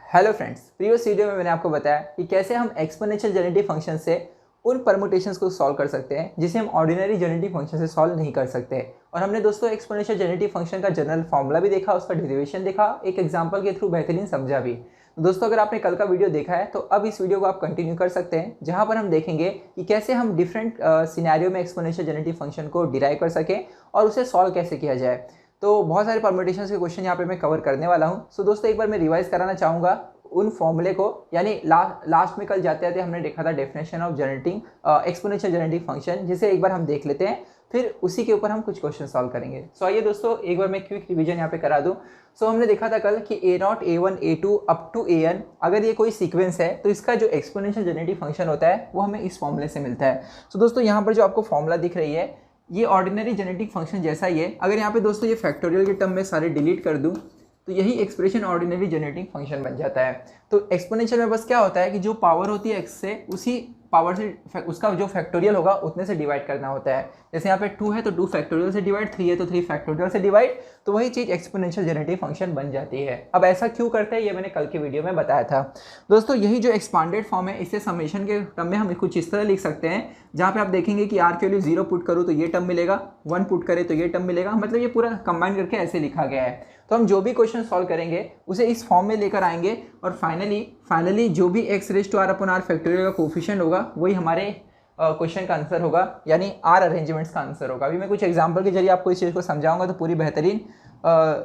Hello friends, previous video में मैंने आपको बताया कि कैसे हम एक्सपोनेंशियल जेनेरेटिव फंक्शन से उन परमुटेशंस को सॉल्व कर सकते हैं जिसे हम ऑर्डिनरी जेनेरेटिव फंक्शन से सॉल्व नहीं कर सकते। और हमने दोस्तों एक्सपोनेंशियल जेनेरेटिव फंक्शन का जनरल फॉर्मूला भी देखा, उसका डेरिवेशन देखा, एक एग्जांपल के थ्रू बेहतरीन समझा भी। तो दोस्तों अगर आपने कल का वीडियो देखा है तो अब इस वीडियो को आप कंटिन्यू कर सकते हैं, जहाँ पर हम देखेंगे कि कैसे हम डिफरेंट सिनेरियो में एक्सपोनेंशियल जेनेरेटिव फंक्शन को डिराइव कर सकें और उसे सॉल्व कैसे किया जाए। तो बहुत सारे परमुटेशंस के क्वेश्चन यहाँ पे मैं कवर करने वाला हूँ। सो दोस्तों एक बार मैं रिवाइज कराना चाहूँगा उन फॉर्मूले को, यानी लास्ट में कल जाते जाते हमने देखा था definition of generating exponential generative function, जिसे एक बार हम देख लेते हैं, फिर उसी के ऊपर हम कुछ क्वेश्चन सॉल्व करेंगे। सो आइए दोस्तों एक बार मैं क्विक रिवीजन यहाँ पे करा दूँ। सो हमने देखा था कल कि a0 a1 a2 up to an अगर ये कोई सीक्वेंस है तो इसका जो एक्सपोनेंशियल जेनेरेटिव फंक्शन होता है वो हमें इस फॉर्मूले से मिलता है। सो दोस्तों यहाँ पर जो आपको फॉर्मूला दिख रही है ये ऑर्डिनरी जेनेरेटिव फंक्शन जैसा ही है। अगर यहाँ पे दोस्तों ये फैक्टोरियल के टर्म में सारे डिलीट कर दूँ तो यही एक्सप्रेशन ऑर्डिनरी जेनेरेटिव फंक्शन बन जाता है। तो एक्सपोनेंशियल में बस क्या होता है कि जो पावर होती है x से उसी पावर से उसका जो फैक्टोरियल होगा उतने से डिवाइड करना होता है। जैसे यहाँ पे 2 है तो 2 फैक्टोरियल से डिवाइड, 3 है तो 3 फैक्टोरियल से डिवाइड, तो वही चीज़ एक्सपोनेंशियल जेनेरेटिव फंक्शन बन जाती है। अब ऐसा क्यों करते हैं ये मैंने कल के वीडियो में बताया था। दोस्तों यही जो एक्सपांडेड फॉर्म है इसे समेशन के टर्म में हम कुछ इस तरह लिख सकते हैं, जहाँ पे आप देखेंगे कि r के लिए 0 पुट करूँ तो ये टर्म मिलेगा, 1 पुट करे तो ये टर्म मिलेगा, मतलब ये पूरा कंबाइन करके ऐसे लिखा गया है। तो हम जो भी क्वेश्चन सॉल्व करेंगे उसे इस फॉर्म में लेकर आएंगे और फाइनली जो भी x raise to r upon r factorial का कोफिशिएंट होगा वही हमारे क्वेश्चन का आंसर होगा, यानी r अरेंजमेंट्स का आंसर होगा। अभी मैं कुछ एग्जांपल के जरिए आपको इस चीज़ को समझाऊंगा तो पूरी बेहतरीन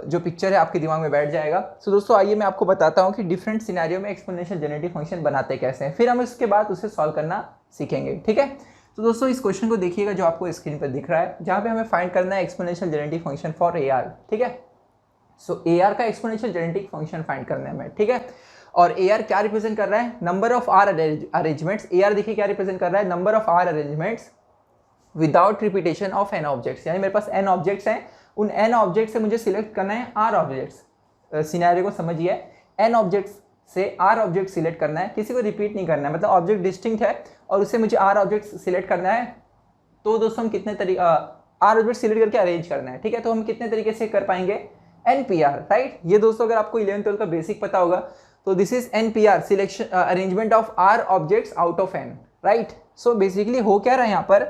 जो पिक्चर है आपके दिमाग में बैठ जाएगा। सो दोस्तों आइए मैं आपको बताता हूँ कि डिफरेंट सिनेरियो में एक्सपोनेंशियल जेनेरेटिव फंक्शन बनाते कैसे हैं, फिर हम इसके बाद उसे सॉल्व करना सीखेंगे। ठीक है, तो दोस्तों इस क्वेश्चन को देखिएगा जो आपको स्क्रीन पर दिख रहा है, जहाँ पे हमें फाइंड करना है exponential generative function for AR। ठीक है, सो AR का एक्सपोनेंशियल जेनेरेटिव फंक्शन फाइंड करना है हमें। ठीक है, और AR क्या रिप्रेजेंट कर रहा है, number of R arrangements. AR देखिए क्या रिप्रेजेंट कर रहा है, number of R arrangements without repetition of n objects. यानी मेरे पास n ऑब्जेक्ट्स हैं, उन n ऑब्जेक्ट से मुझे सिलेक्ट करना है R ऑब्जेक्ट्स। सिनेरियो को समझिए, n ऑब्जेक्ट्स से R ऑब्जेक्ट सिलेक्ट करना है, किसी को रिपीट नहीं करना है, मतलब ऑब्जेक्ट डिस्टिंक्ट है और उससे मुझे R ऑब्जेक्ट सिलेक्ट करना है। तो दोस्तों हम कितने तरीके R ऑब्जेक्ट सिलेक्ट करके अरेंज करना है। ठीक है, तो हम कितने तरीके से कर पाएंगे, NPR, राइट। ये दोस्तों अगर आपको 11th-12 का बेसिक पता होगा तो this is NPR, selection arrangement of R objects out of n, right. So basically हो क्या रहा है यहाँ पर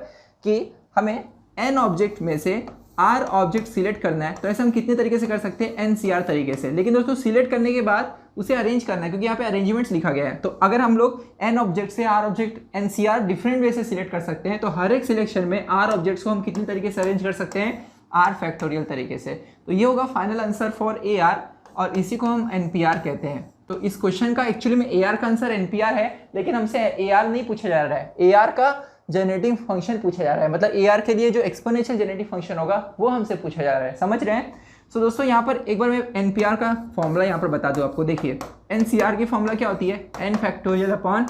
कि हमें n ऑब्जेक्ट में से R ऑब्जेक्ट सिलेक्ट करना है। तो ऐसे हम कितने तरीके से कर सकते हैं, NCR तरीके से। लेकिन दोस्तों सिलेक्ट करने के बाद उसे अरेंज करना है, क्योंकि यहाँ पे अरेंजमेंट्स लिखा गया है। तो अगर हम लोग n ऑब्जेक्ट से R object NCR different way से सिलेक्ट कर सकते हैं, तो हर एक सिलेक्शन में R ऑब्जेक्ट्स को हम कितने तरीके से अरेंज कर सकते हैं, R फैक्टोरियल तरीके से। तो ये होगा फाइनल आंसर फॉर AR और इसी को हम NPR कहते हैं। तो इस क्वेश्चन का एक्चुअली में AR का आंसर NPR है, लेकिन हमसे AR नहीं पूछा जा रहा है, AR का जेनेरेटिव फंक्शन पूछा जा रहा है। मतलब AR के लिए जो एक्सपोनेंशियल जेनेरेटिव फंक्शन होगा वो हमसे पूछा जा रहा है, समझ रहे हैं। सो दोस्तों यहाँ पर एक बार मैं NPR का फॉर्मूला यहाँ पर बता दूँ आपको। देखिए NCR की फॉर्मूला क्या होती है, n factorial upon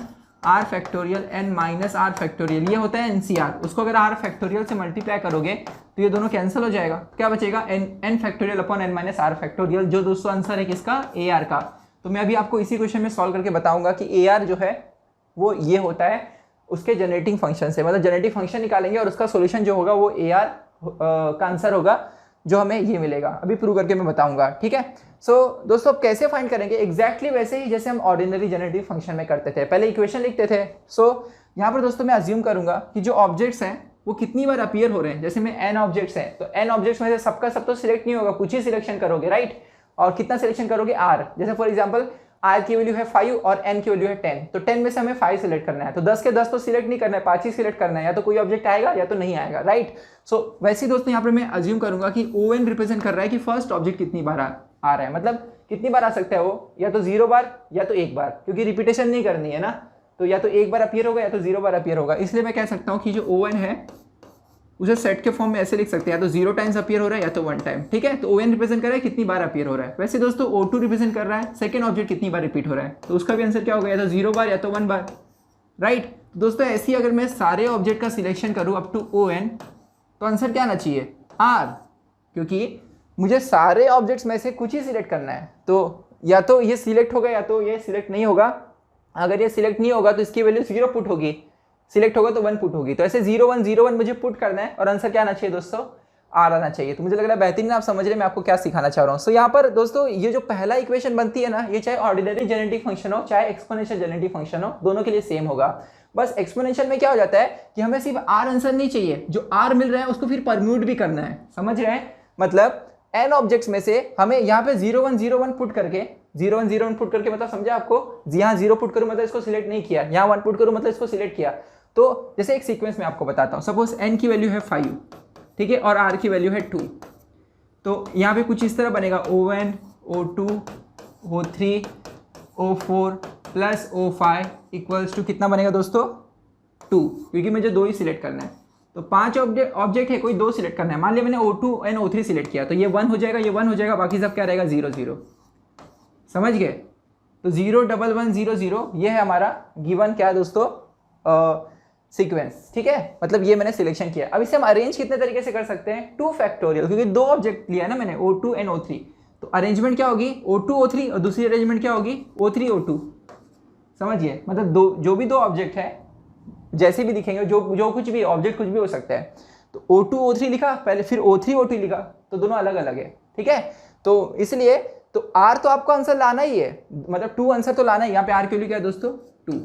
R factorial n minus R factorial, ये होता है NCR। उसको अगर R फैक्टोरियल से मल्टीप्लाई करोगे तो ये दोनों कैंसिल हो जाएगा, क्या बचेगा, n factorial upon n minus R factorial, जो दोस्तों आंसर है किसका, AR का। तो मैं अभी आपको इसी क्वेश्चन में सॉल्व करके बताऊंगा कि AR जो है वो ये होता है उसके जनरेटिंग फंक्शन से, मतलब जनरेटिव फंक्शन निकालेंगे और उसका सोल्यूशन जो होगा वो AR का आंसर होगा, जो हमें ये मिलेगा। अभी प्रूव करके मैं बताऊंगा। ठीक है, सो दोस्तों अब कैसे फाइंड करेंगे, एग्जैक्टली वैसे ही जैसे हम ऑर्डिनरी जनरेटिव फंक्शन में करते थे, पहले इक्वेशन लिखते थे। सो यहाँ पर दोस्तों मैं अज्यूम करूंगा कि जो ऑब्जेक्ट्स हैं वो कितनी बार अपीयर हो रहे हैं। जैसे में n ऑब्जेक्ट्स हैं तो n ऑब्जेक्ट्स में से सबका सब तो सिलेक्ट नहीं होगा, कुछ ही सिलेक्शन करोगे, राइट। और कितना सिलेक्शन करोगे, R। जैसे फॉर एग्जाम्पल R की वैल्यू है 5 और n की वैल्यू है 10, तो 10 में से हमें 5 सिलेक्ट करना है, तो 10 के 10 तो सिलेक्ट नहीं करना है, 5 ही सिलेक्ट करना है, या तो कोई ऑब्जेक्ट आएगा या तो नहीं आएगा, राइट। सो वैसे ही दोस्तों यहाँ पर मैं अज्यूम करूंगा कि ON रिप्रेजेंट कर रहा है कि फर्स्ट ऑब्जेक्ट कितनी बार आ रहा है, मतलब कितनी बार आ सकता है वो, या तो 0 बार या तो 1 बार, क्योंकि रिपीटेशन नहीं करनी है ना, तो या तो 1 बार अपीयर होगा या तो 0 बार अपीयर होगा। इसलिए मैं कह सकता हूँ कि जो ON है उसे सेट के फॉर्म में ऐसे लिख सकते हैं, या तो 0 टाइम्स अपीयर हो रहा है या तो 1 टाइम। ठीक है, तो ON रिप्रेजेंट कर रहा है कितनी बार अपीयर हो रहा है। वैसे दोस्तों O2 रिप्रेजेंट कर रहा है सेकंड ऑब्जेक्ट कितनी बार रिपीट हो रहा है, तो उसका भी आंसर क्या होगा, या तो 0 बार या तो 1 बार, राइट। दोस्तों ऐसे ही अगर मैं सारे ऑब्जेक्ट का सिलेक्शन करूँ अप टू ON तो आंसर क्या आना चाहिए, R, क्योंकि मुझे सारे ऑब्जेक्ट्स में से कुछ ही सिलेक्ट करना है। तो या तो ये सिलेक्ट होगा या तो ये सिलेक्ट नहीं होगा। अगर ये सिलेक्ट नहीं होगा तो इसकी वैल्यू 0 पुट होगी, सिलेक्ट होगा तो 1 पुट होगी। तो ऐसे 0 1 0 1 मुझे पुट करना है और आंसर क्या आना चाहिए दोस्तों, आर आना चाहिए। तो मुझे लग रहा है बेहतरीन आप समझ रहे मैं आपको क्या सिखाना चाह रहा हूँ। सो यहाँ पर दोस्तों ये जो पहला इक्वेशन बनती है ना, ये चाहे ऑर्डिनरी जेनेटिक फंक्शन हो चाहे एक्सपोनेंशियल जेनेटिक फंक्शन हो, दोनों के लिए सेम होगा। बस एक्सपोनेंशियल में क्या हो जाता है कि हमें सिर्फ आर आंसर नहीं चाहिए, जो आर मिल रहा है उसको फिर परम्यूट भी करना है। समझ रहे हैं? मतलब एन ऑब्जेक्ट्स में से हमें यहाँ पे 0 1 0 1 पुट करके 0 1 0 1 पुट करके मतलब समझा आपको, यहाँ 0 पुट करूँ मतलब इसको सिलेक्ट नहीं किया, यहाँ 1 पुट करूँ मतलब इसको सिलेक्ट किया। तो जैसे एक सीक्वेंस में आपको बताता हूँ, सपोज n की वैल्यू है 5, ठीक है, और r की वैल्यू है 2। तो यहाँ पे कुछ इस तरह बनेगा O1 O2 O3 O4 plus O5 equals to कितना बनेगा दोस्तों 2, क्योंकि मुझे 2 ही सिलेक्ट करना है। तो 5 ऑब्जेक्ट है, कोई 2 सिलेक्ट करना है। मान लिया मैंने O2 एंड O3 सिलेक्ट किया, तो ये 1 हो जाएगा, ये 1 हो जाएगा, बाकी सब क्या रहेगा 0 0। समझ गए? तो 0 1 1 0 0 ये है हमारा गिवन क्या है दोस्तों सीक्वेंस, ठीक है। मतलब ये मैंने सिलेक्शन किया। अब इसे हम अरेंज कितने तरीके से कर सकते हैं, 2 फैक्टोरियल, क्योंकि 2 ऑब्जेक्ट लिया ना मैंने O2 एंड O3। तो अरेंजमेंट क्या होगी O2 O3 और दूसरी अरेंजमेंट क्या होगी O3 O2। समझिए, मतलब जो भी 2 ऑब्जेक्ट है जैसे भी दिखेंगे, जो कुछ भी ऑब्जेक्ट कुछ भी हो सकता है। तो O2 O3 लिखा पहले, फिर O3 O2 लिखा, तो दोनों अलग अलग है, ठीक है। तो इसलिए तो R तो आपको आंसर लाना ही है, मतलब 2 आंसर तो लाना है। यहाँ पे R की वैल्यू क्या है दोस्तों 2,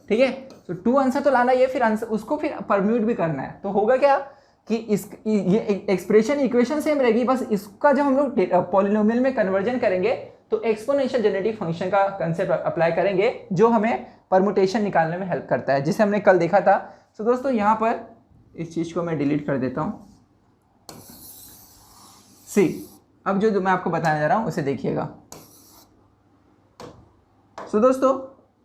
ठीक है। तो 2 आंसर तो लाना ही है, फिर आंसर उसको फिर परम्यूट भी करना है। तो होगा क्या कि ये एक्सप्रेशन इक्वेशन सेम रहेगी, बस इसका जब हम लोग पॉलिनोमियल में कन्वर्जन करेंगे तो एक्सपोनेंशियल जेनेटिक फंक्शन का कंसेप्ट अप्लाई करेंगे, जो हमें परमुटेशन निकालने में हेल्प करता है, जिसे हमने कल देखा था। तो दोस्तों यहाँ पर इस चीज़ को मैं डिलीट कर देता हूँ। सी, अब जो मैं आपको बताने जा रहा हूँ उसे देखिएगा। तो दोस्तों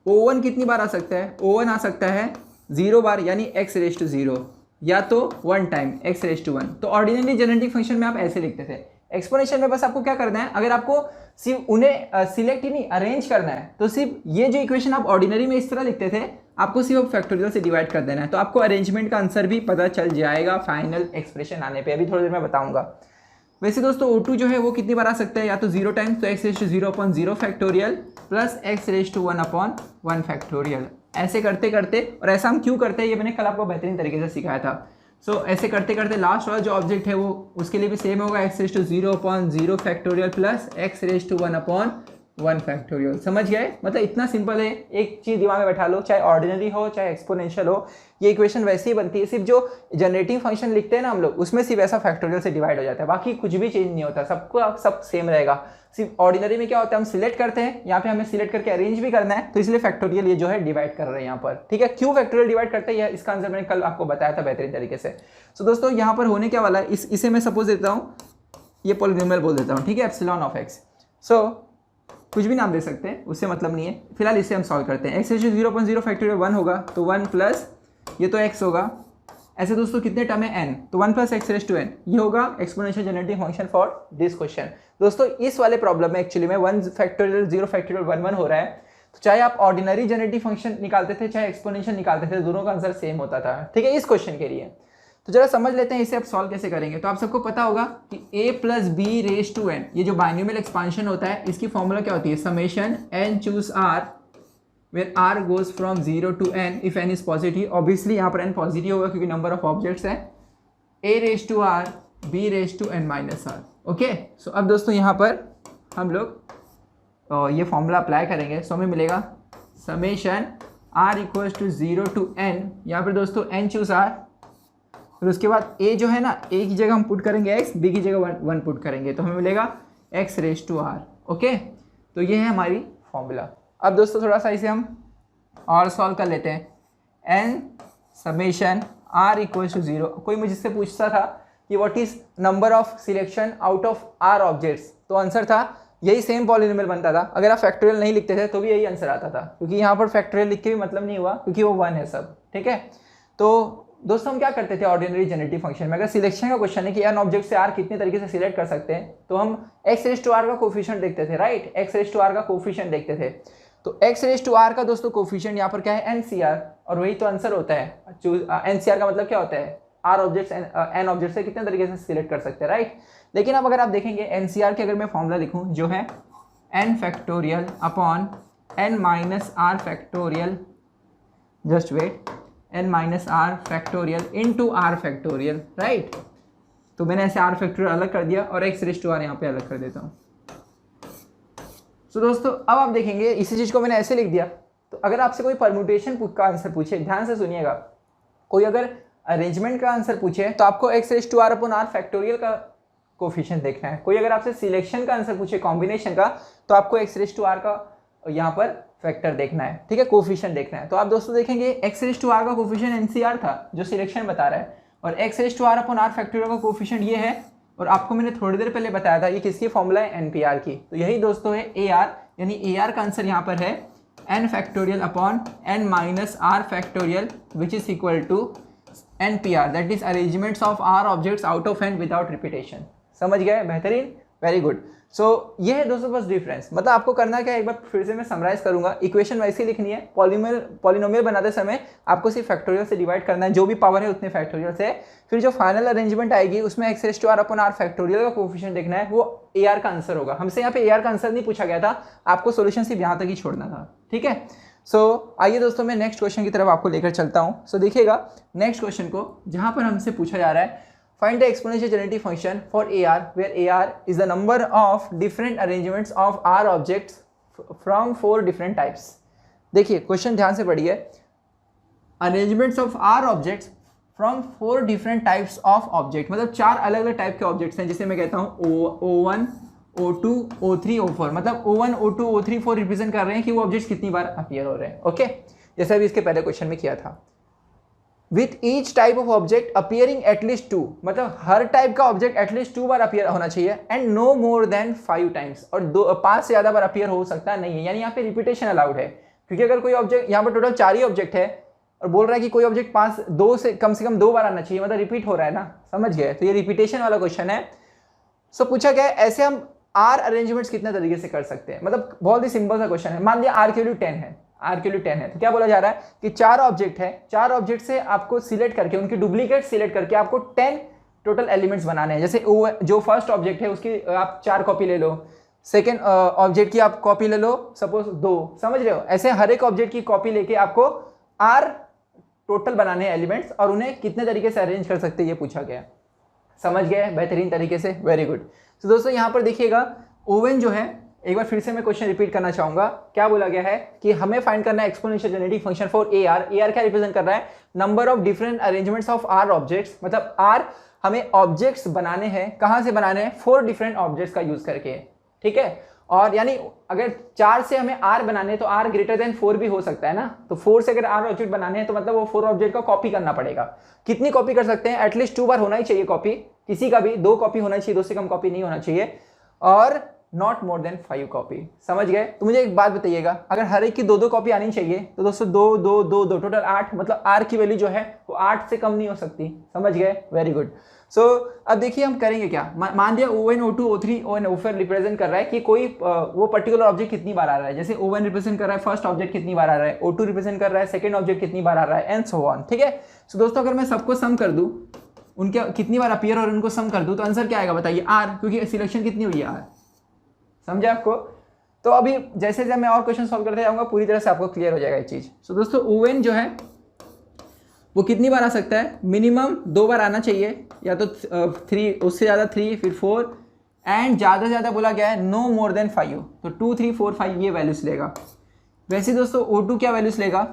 O1 कितनी बार आ सकता है, O1 आ सकता है 0 बार, यानी x रेज टू 0, या तो 1 टाइम x रेज टू 1। तो ऑर्डिनरी जेनेटिक फंक्शन में आप ऐसे लिखते थे। एक्सपोनेंशियल में बस आपको क्या करना है, अगर आपको सिर्फ उन्हें सिलेक्ट ही नहीं अरेंज करना है, तो सिर्फ ये जो इक्वेशन आप ऑर्डिनरी में इस तरह लिखते थे, आपको सिर्फ फैक्टोरियल से डिवाइड कर देना है। तो आपको अरेंजमेंट का आंसर भी पता चल जाएगा फाइनल एक्सप्रेशन आने पे। अभी थोड़ी देर में बताऊंगा। वैसे दोस्तों O2 जो है वो कितनी बार आ सकता है, या तो 0 टाइम्स, तो x raise to 0 upon 0 factorial plus x raise to 1 upon 1 factorial. ऐसे करते करते, और ऐसा हम क्यों करते हैं ये मैंने कल आपको बेहतरीन तरीके से सिखाया था। सो ऐसे करते करते लास्ट वाला जो ऑब्जेक्ट है वो उसके लिए भी सेम होगा, x raise to 0 upon 0 factorial plus x raise to 1 upon 1 factorial. समझ गए? मतलब इतना सिंपल है, एक चीज़ दिमाग में बैठा लो, चाहे ऑर्डिनरी हो चाहे एक्सपोनेंशियल हो, ये इक्वेशन वैसे ही बनती है। सिर्फ जो जनरेटिंग फंक्शन लिखते हैं ना हम लोग, उसमें सिर्फ ऐसा फैक्टोरियल से डिवाइड हो जाता है, बाकी कुछ भी चेंज नहीं होता, सबको सब सेम रहेगा। सिर्फ ऑर्डिनरी में क्या होता है, हम सिलेक्ट करते हैं, यहाँ पे हमें सिलेक्ट करके अरेंज भी करना है, तो इसलिए फैक्टोरियल ये जो है डिवाइड कर रहे हैं यहाँ पर, ठीक है। क्यों फैक्टोरियल डिवाइड करते हैं, इसका आंसर मैंने कल आपको बताया था बेहतरीन तरीके से। सो दोस्तों यहाँ पर होने क्या वाला है, इसे मैं सपोज देता हूँ, ये पॉलिनोमियल बोल देता हूँ, ठीक है, एप्सिलॉन ऑफ एक्स। सो कुछ भी नाम दे सकते हैं, उससे मतलब नहीं है। फिलहाल इसे हम सॉल्व करते हैं। x रेज टू 0.0 फैक्टोरियल 1 होगा, तो 1 प्लस ये तो x होगा। ऐसे दोस्तों कितने टर्म है n, तो 1 plus x raise to n, ये होगा exponential generating function for this question. दोस्तों इस वाले प्रॉब्लम में एक्चुअली में 1 फैक्टोरियल 0 फैक्टोरियल 1 1 हो रहा है। तो चाहे आप ऑर्डिनरी जेनेरेटिंग फंक्शन निकालते थे चाहे एक्सपोनेंशियल निकालते थे, दोनों का आंसर सेम होता था, ठीक है, इस क्वेश्चन के लिए। तो जरा समझ लेते हैं इसे अब सॉल्व कैसे करेंगे। तो आप सबको पता होगा कि a plus B raise to n, ये जो बाइनोमियल एक्सपांशन होता है, इसकी फॉर्मूला क्या होती है, summation n choose r where r goes from 0 to n if n is positive. Obviously यहाँ पर n पॉजिटिव होगा क्योंकि नंबर ऑफ ऑब्जेक्ट्स है। a raise to r b raise to n minus r। Okay, so अब दोस्तों यहाँ पर हम लोग ये फॉर्मूला अप्लाई करेंगे। सो हमें मिलेगा summation r equals to 0 to n, यहाँ पर दोस्तों n चूज r, फिर उसके बाद a जो है ना, a की जगह हम पुट करेंगे x, b की जगह 1 पुट करेंगे, तो हमें मिलेगा x raise to r। Okay, तो ये है हमारी फॉर्मूला। अब दोस्तों थोड़ा सा इसे हम और सॉल्व कर लेते हैं। n summation r equals to 0। कोई मुझसे पूछता था कि what is number of selection out of r objects, तो आंसर था यही सेम पॉलिनोमियल बनता था। अगर आप फैक्टोरियल नहीं लिखते थे तो भी यही आंसर आता था, क्योंकि यहाँ पर फैक्टोरियल लिख के भी मतलब नहीं हुआ, क्योंकि वो 1 है सब, ठीक है। तो दोस्तों हम क्या करते थे ऑर्डिनरी जेनेरेटिव फंक्शन में, अगर सिलेक्शन का क्वेश्चन है कि n ऑब्जेक्ट से r कितने तरीके से सिलेक्ट कर सकते हैं, तो हम x रेज टू r का कोफिशिएंट देखते थे, right, x raise to r का कोफिशिएंट देखते थे। तो x रेज टू r का दोस्तों कोफिशिएंट यहाँ पर क्या है, NCR, और वही तो आंसर होता है। NCR का मतलब क्या होता है, r ऑब्जेक्ट्स n ऑब्जेक्ट से कितने तरीके से सिलेक्ट कर सकते हैं, राइट। लेकिन अब अगर आप देखेंगे NCR की अगर मैं फॉर्मूला लिखूँ जो है n factorial upon n minus r factorial, just wait, n minus r factorial into r factorial, right. तो मैंने ऐसे आर फैक्टोरियल अलग कर दिया और एक्स रेज टू आर यहाँ पे अलग कर देता हूँ। तो दोस्तों अब आप देखेंगे इसी चीज़ को मैंने ऐसे लिख दिया। तो अगर आपसे कोई परम्यूटेशन का आंसर पूछे, ध्यान से सुनिएगा, कोई अगर अरेंजमेंट का आंसर पूछे तो आपको X raise to R upon R factorial का कोफिशिएंट देखना है। कोई अगर आपसे सिलेक्शन का आंसर पूछे, कॉम्बिनेशन का, तो आपको एक्स रेज टू आर का यहाँ पर फैक्टर देखना है, ठीक है, कोफिशिएंट देखना है। तो आप दोस्तों देखेंगे एक्स रेज टू आर का कोफिशिएंट एनसीआर था जो सिलेक्शन बता रहा है, और X raise to R upon R factorial का कोफिशिएंट ये है, और आपको मैंने थोड़ी देर पहले बताया था ये किसकी फॉर्मूला है, एनपीआर की। तो यही दोस्तों है ए आर, यानी ए आर का आंसर यहाँ पर है N factorial upon N minus R factorial which is equal to NPR, that is arrangements of R objects out of N without repetition. समझ गए? बेहतरीन, वेरी गुड। सो ये है दोस्तों बस डिफरेंस। मतलब आपको करना क्या है, एक बार फिर से मैं समराइज करूंगा, इक्वेशन वैसे ही लिखनी है। पॉलिनोमियल बनाते समय आपको सिर्फ फैक्टोरियल से डिवाइड करना है, जो भी पावर है उतने फैक्टोरियल से। फिर जो फाइनल अरेंजमेंट आएगी उसमें X raise to R upon R factorial का कोफिशिएंट देखना है, वो ए आर का आंसर होगा। हमसे यहाँ पे ए आर का आंसर नहीं पूछा गया था, आपको सोल्यूशन सिर्फ यहाँ तक ही छोड़ना था, ठीक है। सो आइए दोस्तों मैं नेक्स्ट क्वेश्चन की तरफ आपको लेकर चलता हूँ। सो देखिएगा नेक्स्ट क्वेश्चन को, जहाँ पर हमसे पूछा जा रहा है find the exponential generative function for AR where AR is the number of different arrangements of R objects from 4 different types। देखिए क्वेश्चन ध्यान से पढ़िए, arrangements of R objects from 4 different types of object, मतलब 4 अलग अलग type के objects हैं, जिसे मैं कहता हूँ O1, O2, O3, O4। मतलब O1, O2, O3, 4 रिप्रेजेंट कर रहे हैं कि वो ऑब्जेक्ट्स कितनी बार अपीयर हो रहे हैं, ओके। जैसे अभी इसके पहले क्वेश्चन में किया था। With each type of object appearing at least 2, मतलब हर टाइप का ऑब्जेक्ट एटलीस्ट 2 बार अपीयर होना चाहिए, and no more than 5 times, और 5 से ज़्यादा बार अपीयर हो सकता नहीं है, यानी यहाँ पे रिपीटेशन अलाउड है। क्योंकि अगर कोई ऑब्जेक्ट, यहाँ पर टोटल 4 ही ऑब्जेक्ट है और बोल रहा है कि कोई ऑब्जेक्ट 2 से कम 2 बार आना चाहिए, मतलब रिपीट हो रहा है ना, समझ गए? तो ये रिपीटेशन वाला क्वेश्चन है। सो पूछा गया है ऐसे हम आर अरेंजमेंट्स कितने तरीके से कर सकते हैं, मतलब बहुत ही सिंपल सा क्वेश्चन है। मान लिया आर की वैल्यू 10 है, आर की वैल्यू 10 है, तो क्या बोला जा रहा है कि 4 ऑब्जेक्ट है, 4 ऑब्जेक्ट से आपको सिलेक्ट करके, उनकी डुप्लीकेट सिलेक्ट करके आपको 10 टोटल एलिमेंट्स बनाने हैं। जैसे जो फर्स्ट ऑब्जेक्ट है उसकी आप 4 कॉपी ले लो, सेकेंड ऑब्जेक्ट की आप कॉपी ले लो, सपोज 2, समझ रहे हो? ऐसे हर एक ऑब्जेक्ट की कॉपी लेके आपको आर टोटल बनाने हैं एलिमेंट्स, और उन्हें कितने तरीके से अरेंज कर सकते हैं ये पूछा गया। समझ गए? बेहतरीन तरीके से, वेरी गुड। तो दोस्तों यहाँ पर देखिएगा ओवन जो है, एक बार फिर से मैं क्वेश्चन रिपीट करना चाहूंगा। क्या बोला गया है कि हमें फाइंड करना है exponential generative function for A R. A R क्या रिप्रेजेंट कर रहा है? Number of different arrangements of R objects, मतलब आर हमें ऑब्जेक्ट्स बनाने हैं। कहां से बनाने हैं? 4 डिफरेंट ऑब्जेक्ट्स का यूज करके, ठीक है। और यानी अगर 4 से हमें आर बनाने हैं तो आर ग्रेटर देन 4 भी हो सकता है ना। तो 4 से अगर आर ऑब्जेक्ट बनाने हैं तो मतलब वो 4 ऑब्जेक्ट का कॉपी करना पड़ेगा। कितनी कॉपी कर सकते हैं? एटलीस्ट 2 बार होना ही चाहिए कॉपी, किसी का भी 2 कॉपी होना चाहिए, 2 से कम कॉपी नहीं होना चाहिए, और नॉट मोर देन 5 कॉपी। समझ गए? तो मुझे एक बात बताइएगा, अगर हर एक की 2-2 कॉपी आनी चाहिए तो दोस्तों 2, 2, 2, 2 टोटल 8, मतलब आर की वैल्यू जो है वो 8 से कम नहीं हो सकती। समझ गए? Very good. सो अब देखिए हम करेंगे क्या। मान लिया O1, O2, O3, ON, O4 represent कर रहा है कि कोई वो पर्टिकुलर ऑब्जेक्ट कितनी बार आ रहा है। जैसे O1 रिप्रेजेंट कर रहा है फर्स्ट ऑब्जेक्ट कितनी बार आ रहा है, O2 रिप्रेजेंट कर रहा है सेकंड ऑब्जेक्ट कितनी बार आ रहा है, एंड सो ऑन, ठीक है। सो दोस्तों अगर मैं सबको सम कर दूं, उनके कितनी बार अपीयर और उनको सम कर दूं, तो आंसर क्या आएगा बताइए? आर, क्योंकि सिलेक्शन कितनी हुई है? आर। समझे आपको? तो अभी जैसे जैसे मैं और क्वेश्चन सॉल्व करते जाऊंगा पूरी तरह से आपको क्लियर हो जाएगा ये चीज। सो दोस्तों ओवन जो है वो कितनी बार आ सकता है? मिनिमम 2 बार आना चाहिए, या तो 3, उससे ज़्यादा 3, फिर 4, एंड ज़्यादा से ज़्यादा बोला गया है नो मोर देन 5। तो 2, 3, 4, 5 ये वैल्यूज लेगा। वैसे दोस्तों O2 क्या वैल्यूज लेगा?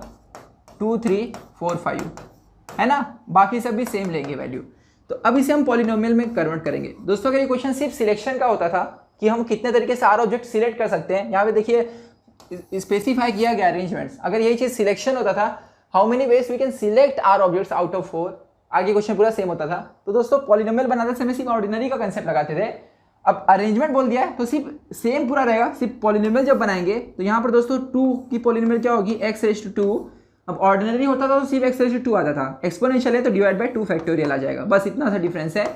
2, 3, 4, 5, है ना। बाकी सब भी सेम लेंगे वैल्यू। तो अब इसे हम पॉलिनोमियल में कन्वर्ट करेंगे। दोस्तों अगर ये क्वेश्चन सिर्फ सिलेक्शन का होता था कि हम कितने तरीके से आर ऑब्जेक्ट सिलेक्ट कर सकते हैं, यहाँ पे देखिए स्पेसिफाई किया गया अरेंजमेंट्स। अगर यही चीज सिलेक्शन होता था, how many ways we can select R objects out of 4, आगे क्वेश्चन पूरा सेम होता था। तो दोस्तों पॉलिनोमियल बनाते समय सिर्फ ऑर्डिनरी का कंसेप्ट लगाते थे। अब अरेंजमेंट बोल दिया है तो सिर्फ सेम पूरा रहेगा। सिर्फ पॉलिनोमियल जब बनाएंगे तो यहाँ पर दोस्तों 2 की पॉलिनोमियल क्या होगी? x raise to 2। अब ऑर्डिनरी होता था तो सिर्फ x रेज़ टू 2 आता था, एक्सपोनेंशियल है तो डिवाइड बाय 2 फैक्टोरियल आ जाएगा, बस इतना सा डिफरेंस है।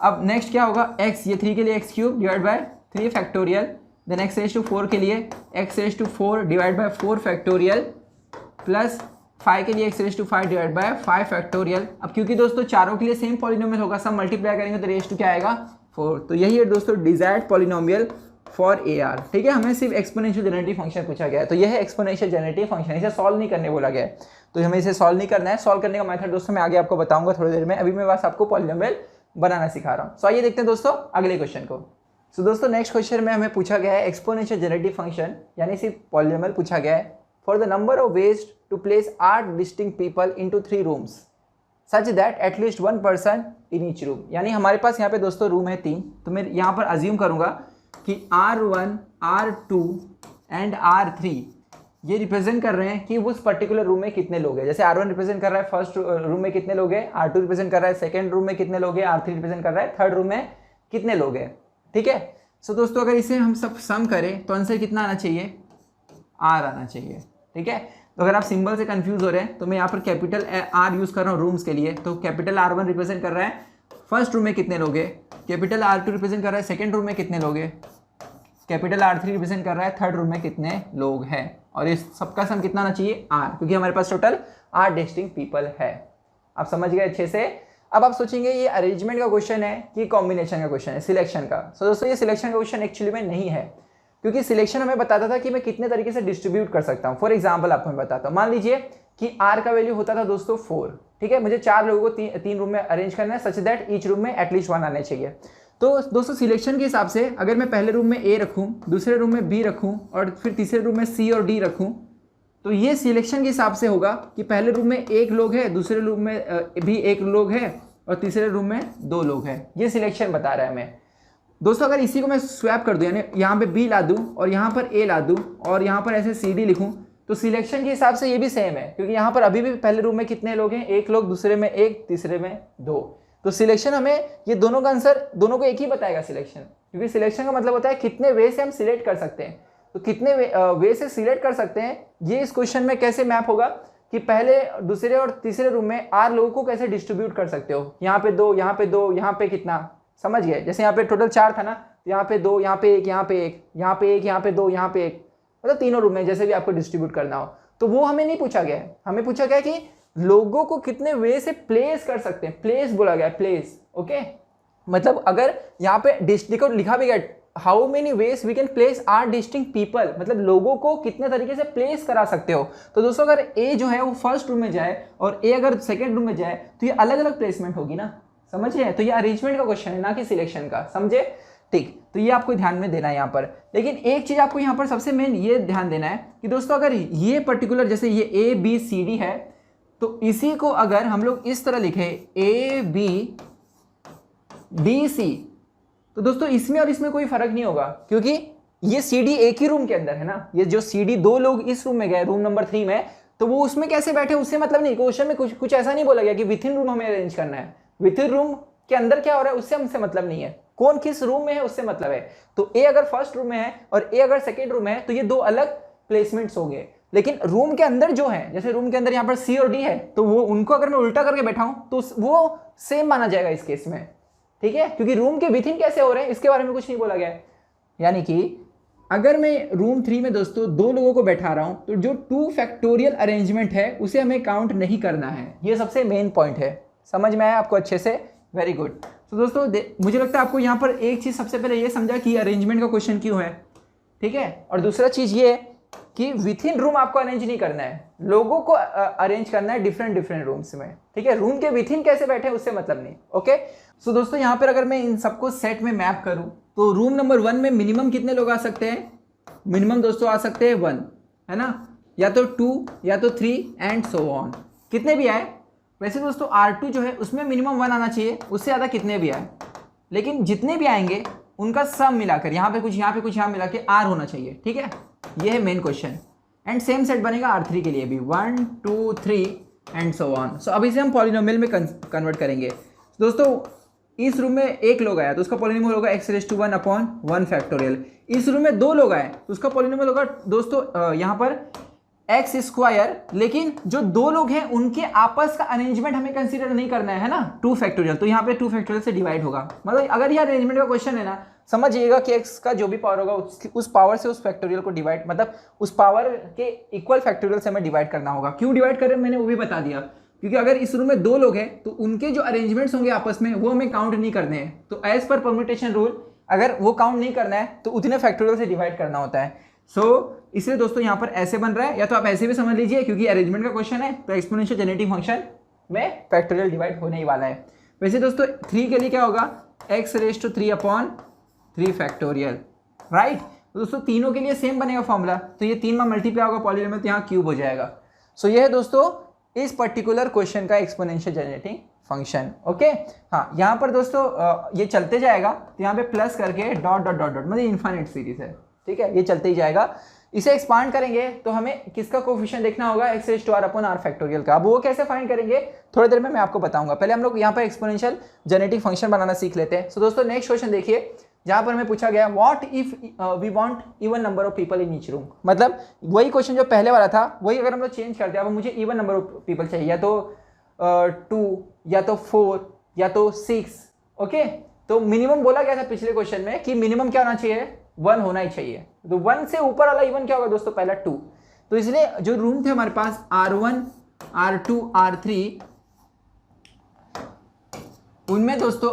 अब नेक्स्ट क्या होगा? x, ये 3 के लिए x cube divide by 3 factorial, then x raise to 4 के लिए x raise to 4 divide by 4 factorial, plus 5 के लिए x raise to 5 divide by 5 factorial. अब क्योंकि दोस्तों चारों के लिए सेम पॉलिनोमियल होगा, सब मल्टीप्लाई करेंगे तो रेज़ टू क्या आएगा? 4। तो यही है दोस्तों desired polynomial for A are, ठीक है। हमें सिर्फ एक्सपोनेंशियल जेनरेटिव फंक्शन पूछा गया है, तो यह है एक्सपोनेंशियल जेनरेटिव फंक्शन। इसे सॉल्व नहीं करने बोला गया है, तो हमें इसे सॉल्व नहीं करना है। सॉल्व करने का मेथड दोस्तों मैं आगे आपको बताऊंगा थोड़ी देर में। अभी मैं बस आपको पॉलिनोमियल बनाना सिखा रहा हूँ। सो आइए देखते हैं दोस्तों अगले क्वेश्चन को। सो दोस्तों नेक्स्ट क्वेश्चन में हमें पूछा गया है एक्सपोनेंशियल जनरेटिव फंक्शन यानी सिर्फ पॉलिनोमियल पूछा गया है for the number of ways to place 8 distinct people into 3 rooms such that at least 1 person in each room. यानी हमारे पास यहाँ पे दोस्तों रूम है 3, तो मैं यहाँ पर अज्यूम करूँगा कि R1, R2 एंड R3 ये रिप्रेजेंट कर रहे हैं कि उस पर्टिकुलर रूम में कितने लोग हैं। जैसे R1 रिप्रेजेंट कर रहा है फर्स्ट रूम में कितने लोग हैं, R2 रिप्रेजेंट कर रहा है सेकंड रूम में कितने लोग हैं, R3 रिप्रेजेंट कर रहा है थर्ड रूम में कितने लोग हैं। ठीक है। सो दोस्तों अगर इसे हम सब सम करें तो आंसर कितना आना चाहिए, R आना चाहिए। ठीक है। तो अगर आप सिंबल से कंफ्यूज हो रहे हैं तो मैं यहाँ पर कैपिटल R यूज कर रहा हूँ रूम्स के लिए। तो कैपिटल R1 रिप्रेजेंट कर रहा है फर्स्ट रूम में कितने लोग हैं, कैपिटल R2 रिप्रेजेंट कर रहा है सेकंड रूम में कितने लोग हैं, कैपिटल R3 रिप्रेजेंट कर रहा है थर्ड रूम में कितने लोग हैं, और इस सबका सम कितना आना चाहिए R, क्योंकि हमारे पास टोटल 8 डिस्टिंक्ट पीपल है। आप समझ गए अच्छे से। अब आप सोचेंगे ये अरेंजमेंट का क्वेश्चन है कि कॉम्बिनेशन का क्वेश्चन है, सिलेक्शन का। सो दोस्तों ये सिलेक्शन का क्वेश्चन एक्चुअली में नहीं है, क्योंकि सिलेक्शन हमें बताता था कि मैं कितने तरीके से डिस्ट्रीब्यूट कर सकता हूँ। फॉर एग्जाम्पल आपको मैं बताता हूँ, मान लीजिए कि R का वैल्यू होता था दोस्तों 4। ठीक है, मुझे 4 लोगों को तीन रूम में अरेंज करना है सच दैट ईच रूम में एटलीस्ट 1 आने चाहिए। तो दोस्तों सिलेक्शन के हिसाब से अगर मैं पहले रूम में A रखूँ, दूसरे रूम में B रखूँ और फिर तीसरे रूम में C और D रखूँ, तो ये सिलेक्शन के हिसाब से होगा कि पहले रूम में 1 लोग है, दूसरे रूम में भी 1 लोग है और तीसरे रूम में 2 लोग हैं। ये सिलेक्शन बता रहा है हमें। दोस्तों अगर इसी को मैं स्वैप कर दूं, यानी यहाँ पे B ला दूं और यहाँ पर A ला दूं और यहाँ पर ऐसे CD लिखूं, तो सिलेक्शन के हिसाब से ये भी सेम है, क्योंकि यहाँ पर अभी भी पहले रूम में कितने लोग हैं, 1 लोग, दूसरे में 1, तीसरे में 2। तो सिलेक्शन हमें ये दोनों का आंसर दोनों को एक ही बताएगा सिलेक्शन, क्योंकि सिलेक्शन का मतलब होता है कितने वे से हम सिलेक्ट कर सकते हैं। तो कितने वे से सिलेक्ट कर सकते हैं, ये इस क्वेश्चन में कैसे मैप होगा कि पहले, दूसरे और तीसरे रूम में 8 लोगों को कैसे डिस्ट्रीब्यूट कर सकते हो। यहाँ पे 2, यहाँ पे 2, यहाँ पे कितना, समझ गए। जैसे यहाँ पे टोटल 4 था ना, तो यहाँ पे 2, यहाँ पे 1, यहाँ पे 1, यहाँ पे 1, यहाँ पे 2, यहाँ पे 1, मतलब तीनों रूम में जैसे भी आपको डिस्ट्रीब्यूट करना हो। तो वो हमें नहीं पूछा गया है, हमें पूछा गया कि लोगों को कितने वे से प्लेस कर सकते हैं। प्लेस बोला गया, प्लेस। ओके, मतलब अगर यहाँ पे डिस्ट्रिक्ट लिखा भी गया how many ways we can place 8 distinct people, मतलब लोगों को कितने तरीके से प्लेस करा सकते हो। तो दोस्तों अगर ए जो है वो फर्स्ट रूम में जाए और ए अगर सेकंड रूम में जाए तो ये अलग अलग प्लेसमेंट होगी ना, समझ रहे हैं। तो ये अरेंजमेंट का क्वेश्चन है, ना कि सिलेक्शन का, समझे। ठीक, तो ये आपको ध्यान में देना है यहाँ पर। लेकिन एक चीज आपको यहाँ पर सबसे मेन ये ध्यान देना है कि दोस्तों अगर ये पर्टिकुलर जैसे ये ए बी सी डी है, तो इसी को अगर हम लोग इस तरह लिखे ए बी डी सी, तो दोस्तों इसमें और इसमें कोई फर्क नहीं होगा, क्योंकि ये CD एक ही रूम के अंदर है ना। ये जो CD 2 लोग इस रूम में गए, रूम नंबर 3 में, तो वो उसमें कैसे बैठे उससे मतलब नहीं। क्वेश्चन में कुछ ऐसा नहीं बोला गया कि विथ इन रूम हमें अरेंज करना है। विथ इन रूम के अंदर क्या हो रहा है उससे हमसे मतलब नहीं है, कौन किस रूम में है उससे मतलब है। तो ए अगर फर्स्ट रूम में है और ए अगर सेकेंड रूम में है तो ये 2 अलग प्लेसमेंट्स होंगे। लेकिन रूम के अंदर जो है, जैसे रूम के अंदर यहाँ पर C और D है, तो वो उनको अगर मैं उल्टा करके बैठाऊं तो वो सेम माना जाएगा इस केस में। ठीक है, क्योंकि रूम के विथ इन कैसे हो रहे हैं इसके बारे में कुछ नहीं बोला गया है। यानी कि अगर मैं रूम 3 में दोस्तों 2 लोगों को बैठा रहा हूं तो जो 2 फैक्टोरियल अरेंजमेंट है उसे हमें काउंट नहीं करना है। ये सबसे मेन पॉइंट है, समझ में आया आपको अच्छे से, वेरी गुड। तो दोस्तों मुझे लगता है आपको यहाँ पर एक चीज सबसे पहले ये समझा कि अरेंजमेंट का क्वेश्चन क्यों है। ठीक है, और दूसरा चीज ये कि विथ इन रूम आपको अरेंज नहीं करना है, लोगों को अरेंज करना है डिफरेंट रूम्स में। ठीक है, रूम के विथ इन कैसे बैठे उससे मतलब नहीं। ओके, सो दोस्तों यहाँ पर अगर मैं इन सबको सेट में मैप करूं तो रूम नंबर 1 में मिनिमम कितने लोग आ सकते हैं, मिनिमम दोस्तों आ सकते हैं 1, है ना, या तो 2 या तो 3 एंड सो ऑन, कितने भी आए। वैसे दोस्तों R2 जो है उसमें मिनिमम 1 आना चाहिए, उससे ज़्यादा कितने भी आए, लेकिन जितने भी आएंगे उनका सम मिलाकर यहाँ पे कुछ यहाँ मिला के R होना चाहिए। ठीक है, ये है main question. And same set बनेगा R3 के लिए भी, 1 2 3 एंड सो ऑन। सो अब इसे हम पॉलिनोमियल में कन्वर्ट करेंगे। दोस्तों इस रूम में 1 लोग आया तो उसका पॉलिनोमियल होगा x⁻1/1 फैक्टोरियल। इस रूम में 2 लोग आए तो उसका पॉलिनोमियल होगा दोस्तों यहाँ पर x², लेकिन जो 2 लोग हैं उनके आपस का अरेंजमेंट हमें कंसीडर नहीं करना है ना, 2 फैक्टोरियल। तो यहाँ पे 2 फैक्टोरियल से डिवाइड होगा। मतलब अगर ये अरेंजमेंट का क्वेश्चन है ना, समझिएगा कि x का जो भी पावर होगा उस पावर से उस फैक्टोरियल को डिवाइड, मतलब उस पावर के इक्वल फैक्टोरियल से हमें डिवाइड करना होगा। क्यों डिवाइड करें मैंने वो भी बता दिया, क्योंकि अगर इस रूम में 2 लोग हैं तो उनके जो अरेंजमेंट्स होंगे आपस में वो हमें काउंट नहीं करने हैं। तो एज पर परम्यूटेशन रूल अगर वो काउंट नहीं करना है तो उतने फैक्टोरियल से डिवाइड करना होता है। इसलिए दोस्तों यहाँ पर ऐसे बन रहा है, या तो आप ऐसे भी समझ लीजिए क्योंकि अरेंजमेंट का क्वेश्चन है तो एक्सपोनेंशियल जेनेरेटिव फंक्शन में फैक्टोरियल डिवाइड होने ही वाला है। वैसे दोस्तों 3 के लिए क्या होगा, x⁻³ फैक्टोरियल, राइट। तो दोस्तों तीनों के लिए सेम बनेगा फॉर्मूला, तो ये 3 में मल्टीप्लाई होगा पॉलीनोमियल, तो यहाँ क्यूब हो जाएगा। सो ये है दोस्तों इस पर्टिकुलर क्वेश्चन का एक्सपोनेंशियल जनरेटिंग फंक्शन। ओके, हाँ यहाँ पर दोस्तों ये चलते जाएगा, तो यहाँ पे प्लस करके डॉट डॉट डॉट डॉट, मतलब इन्फाइनाइट सीरीज है, ठीक है, ये चलते ही जाएगा। इसे एक्सपांड करेंगे तो हमें किसका कोफिशिएंट देखना होगा, x⁻r फैक्टोरियल का। अब वो कैसे फाइंड करेंगे थोड़ी देर में मैं आपको बताऊंगा, पहले हम लोग यहाँ पर एक्सपोनेंशियल जेनेटिक फंक्शन बनाना सीख लेते हैं। सो दोस्तों नेक्स्ट क्वेश्चन देखिए, जहां पर हमें पूछा गया what if we want even number of people in each room, मतलब वही क्वेश्चन जो पहले वाला था वही अगर हम लोग चेंज करते हैं, अब मुझे इवन नंबर ऑफ पीपल चाहिए, या तो 2 या तो 4 या तो 6। ओके, तो मिनिमम बोला गया था पिछले क्वेश्चन में कि मिनिमम क्या होना चाहिए, 1 होना ही चाहिए। तो 1 से ऊपर वाला इवन क्या होगा दोस्तों, पहला 2। तो इसलिए जो रूम थे हमारे पास R1 R2 R3, उनमें दोस्तों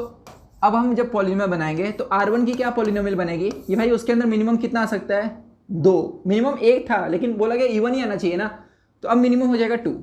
अब हम जब पॉलिनोमियल बनाएंगे तो R1 की क्या पॉलिनोमियल बनेगी, ये भाई उसके अंदर मिनिमम कितना आ सकता है, 2। मिनिमम 1 था लेकिन बोला गया इवन ही आना चाहिए ना, तो अब मिनिमम हो जाएगा 2,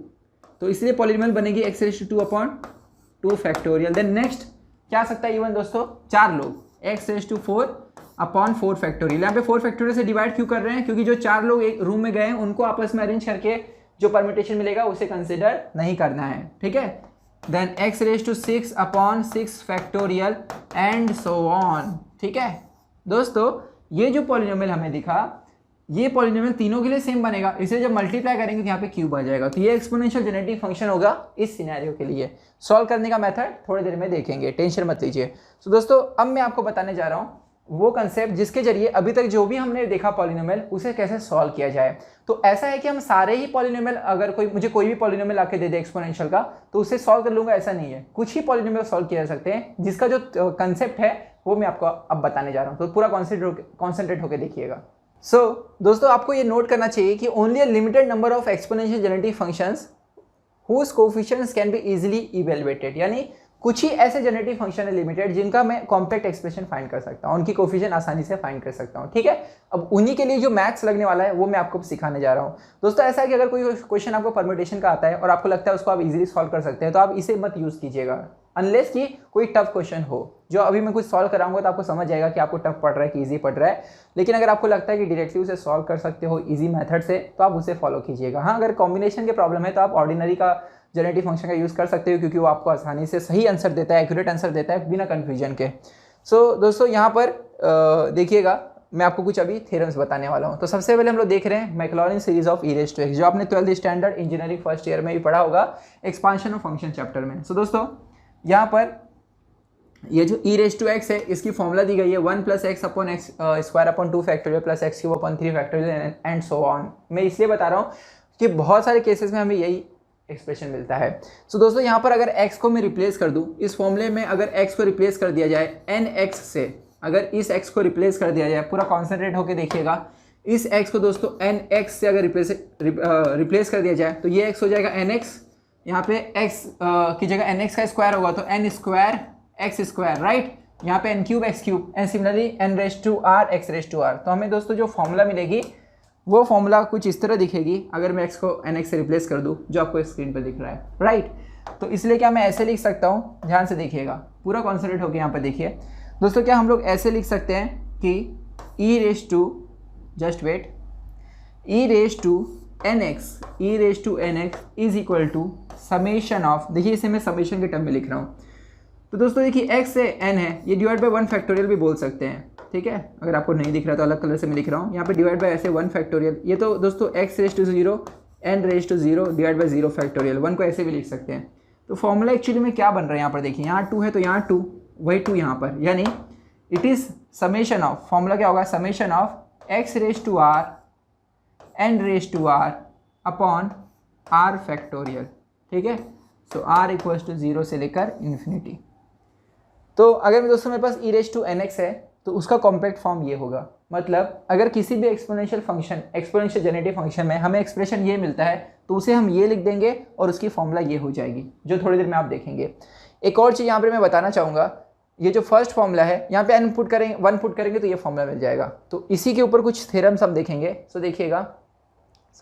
तो इसलिए पॉलिनोमियल बनेगी x⁻² फैक्टोरियल। देन नेक्स्ट क्या आ सकता है इवन दोस्तों, 4 लोग, x⁻⁴ फैक्टोरियल। यहाँ पे 4 फैक्टोरियल से डिवाइड क्यों कर रहे हैं, क्योंकि जो 4 लोग एक रूम में गए हैं उनको आपस में अरेंज करके जो परम्यूटेशन मिलेगा उसे कंसिडर नहीं करना है, ठीक है। Then x⁻⁶ factorial and so on, ठीक है। दोस्तों ये जो पॉलिनोमियल हमें दिखा, ये पॉलिनोमियल तीनों के लिए सेम बनेगा, इसे जब मल्टीप्लाई करेंगे तो यहाँ पे क्यूब आ जाएगा। तो ये एक्सपोनेंशियल जेनेटिक फंक्शन होगा इस सिनेरियो के लिए। सॉल्व करने का मेथड थोड़ी देर में देखेंगे, टेंशन मत लीजिए। तो दोस्तों अब मैं आपको बताने जा रहा हूँ वो कंसेप्ट जिसके जरिए अभी तक जो भी हमने देखा पॉलिनोमियल उसे कैसे सॉल्व किया जाए। तो ऐसा है कि हम सारे ही पॉलिनोमियल, अगर मुझे कोई भी पॉलिनोमियल आके दे दे एक्सपोनेंशियल का, तो उसे सॉल्व कर लूंगा, ऐसा नहीं है। कुछ ही पॉलिनोमियल सॉल्व किया जा सकते हैं, जिसका जो कंसेप्ट है वो मैं आपको अब बताने जा रहा हूँ। तो पूरा कॉन्सेंट्रेट होकर देखिएगा। दोस्तों आपको ये नोट करना चाहिए कि only a limited number of exponential genetic functions whose coefficients can be easily evaluated, यानी कुछ ही ऐसे जेनेटिक फंक्शन है लिमिटेड जिनका मैं कॉम्पैक्ट एक्सप्रेशन फाइंड कर सकता हूँ, उनकी कोफिशिएंट आसानी से फाइंड कर सकता हूँ, ठीक है। अब उन्हीं के लिए जो मैथ्स लगने वाला है वो मैं आपको सिखाने जा रहा हूँ। दोस्तों ऐसा है कि अगर कोई क्वेश्चन आपको परम्यूटेशन का आता है और आपको लगता है उसको आप इजीली सॉल्व कर सकते हैं, तो आप इसे मत यूज कीजिएगा, अनलेस कि कोई टफ क्वेश्चन हो। जो अभी मैं कुछ सॉल्व कराऊंगा तो आपको समझ जाएगा कि आपको टफ पड़ रहा है कि इजी पड़ रहा है। लेकिन अगर आपको लगता है कि डायरेक्टली उसे सॉल्व कर सकते हो इजी मेथड से, तो आप उसे फॉलो कीजिएगा। हाँ, अगर कॉम्बिनेशन के प्रॉब्लम है तो आप ऑर्डिनरी का जेनेटिक फंक्शन का यूज़ कर सकते हो, क्योंकि वो आपको आसानी से सही आंसर देता है, एक्यूरेट आंसर देता है बिना कन्फ्यूजन के। दोस्तों यहाँ पर देखिएगा, मैं आपको कुछ अभी थ्योरम्स बताने वाला हूँ। तो सबसे पहले हम लोग देख रहे हैं मैक्लॉरिन सीरीज ऑफ e⁻x, जो आपने 12th standard engineering first year में भी पढ़ा होगा एक्सपांशन ऑफ फंक्शन चैप्टर में। दोस्तों यहाँ पर ये जो e⁻x है इसकी फॉर्मूला दी गई है 1 + x/x² factorial + x³ factorial and so on. मैं इसलिए बता रहा हूँ कि बहुत सारे केसेस में हमें यही एक्सप्रेशन मिलता है। दोस्तों यहाँ पर अगर x को मैं रिप्लेस कर दूँ, इस फॉर्मूले में अगर x को रिप्लेस कर दिया जाए nx से, अगर इस x को रिप्लेस कर दिया जाए, पूरा कॉन्सेंट्रेट होकर देखिएगा, इस x को दोस्तों nx से अगर रिप्लेस कर दिया जाए तो ये x हो जाएगा nx, यहाँ पे x की जगह nx का स्क्वायर होगा तो n² x², राइट। यहाँ पे n³ x³ and similarly n⁻r x⁻r। तो हमें दोस्तों जो फॉर्मूला मिलेगी वो फॉर्मूला कुछ इस तरह दिखेगी अगर मैं x को nx से रिप्लेस कर दूँ, जो आपको स्क्रीन पर दिख रहा है, राइट। तो इसलिए क्या मैं ऐसे लिख सकता हूँ, ध्यान से देखिएगा, पूरा कॉन्सेंट्रेट होकर यहाँ पर देखिए दोस्तों। क्या हम लोग ऐसे लिख सकते हैं कि e⁻nx is equal to summation of, देखिए इसे मैं समेशन के टर्म में लिख रहा हूँ। तो दोस्तों देखिए x से n है, ये डिवाइड बाय 1 फैक्टोरियल भी बोल सकते हैं, ठीक है। अगर आपको नहीं दिख रहा तो अलग कलर से मैं लिख रहा हूँ, यहाँ पे डिवाइड बाय ऐसे 1 फैक्टोरियल, ये तो दोस्तों x⁻0 n⁻0 divide by 0 factorial, 1 को ऐसे भी लिख सकते हैं। तो फॉर्मूला एक्चुअली में क्या बन रहा है यहाँ पर देखिए, यहाँ 2 है तो यहाँ 2, वही 2 यहाँ पर, यानी it is summation of, formula क्या होगा, summation of x⁻r n⁻r upon r factorial, ठीक है। सो r = 0 से लेकर इन्फिनिटी। तो अगर मैं दोस्तों मेरे पास e⁻nx है तो उसका कॉम्पैक्ट फॉर्म ये होगा, मतलब अगर किसी भी exponential function, exponential genetic function में हमें एक्सप्रेशन ये मिलता है तो उसे हम ये लिख देंगे और उसकी फॉर्मूला ये हो जाएगी, जो थोड़ी देर में आप देखेंगे। एक और चीज़ यहाँ पर मैं बताना चाहूँगा, ये जो फर्स्ट फॉर्मूला है यहाँ पे n पुट करेंगे, 1 पुट करेंगे तो ये फॉर्मूला मिल जाएगा। तो इसी के ऊपर कुछ थ्योरम्स हम देखेंगे। देखिएगा,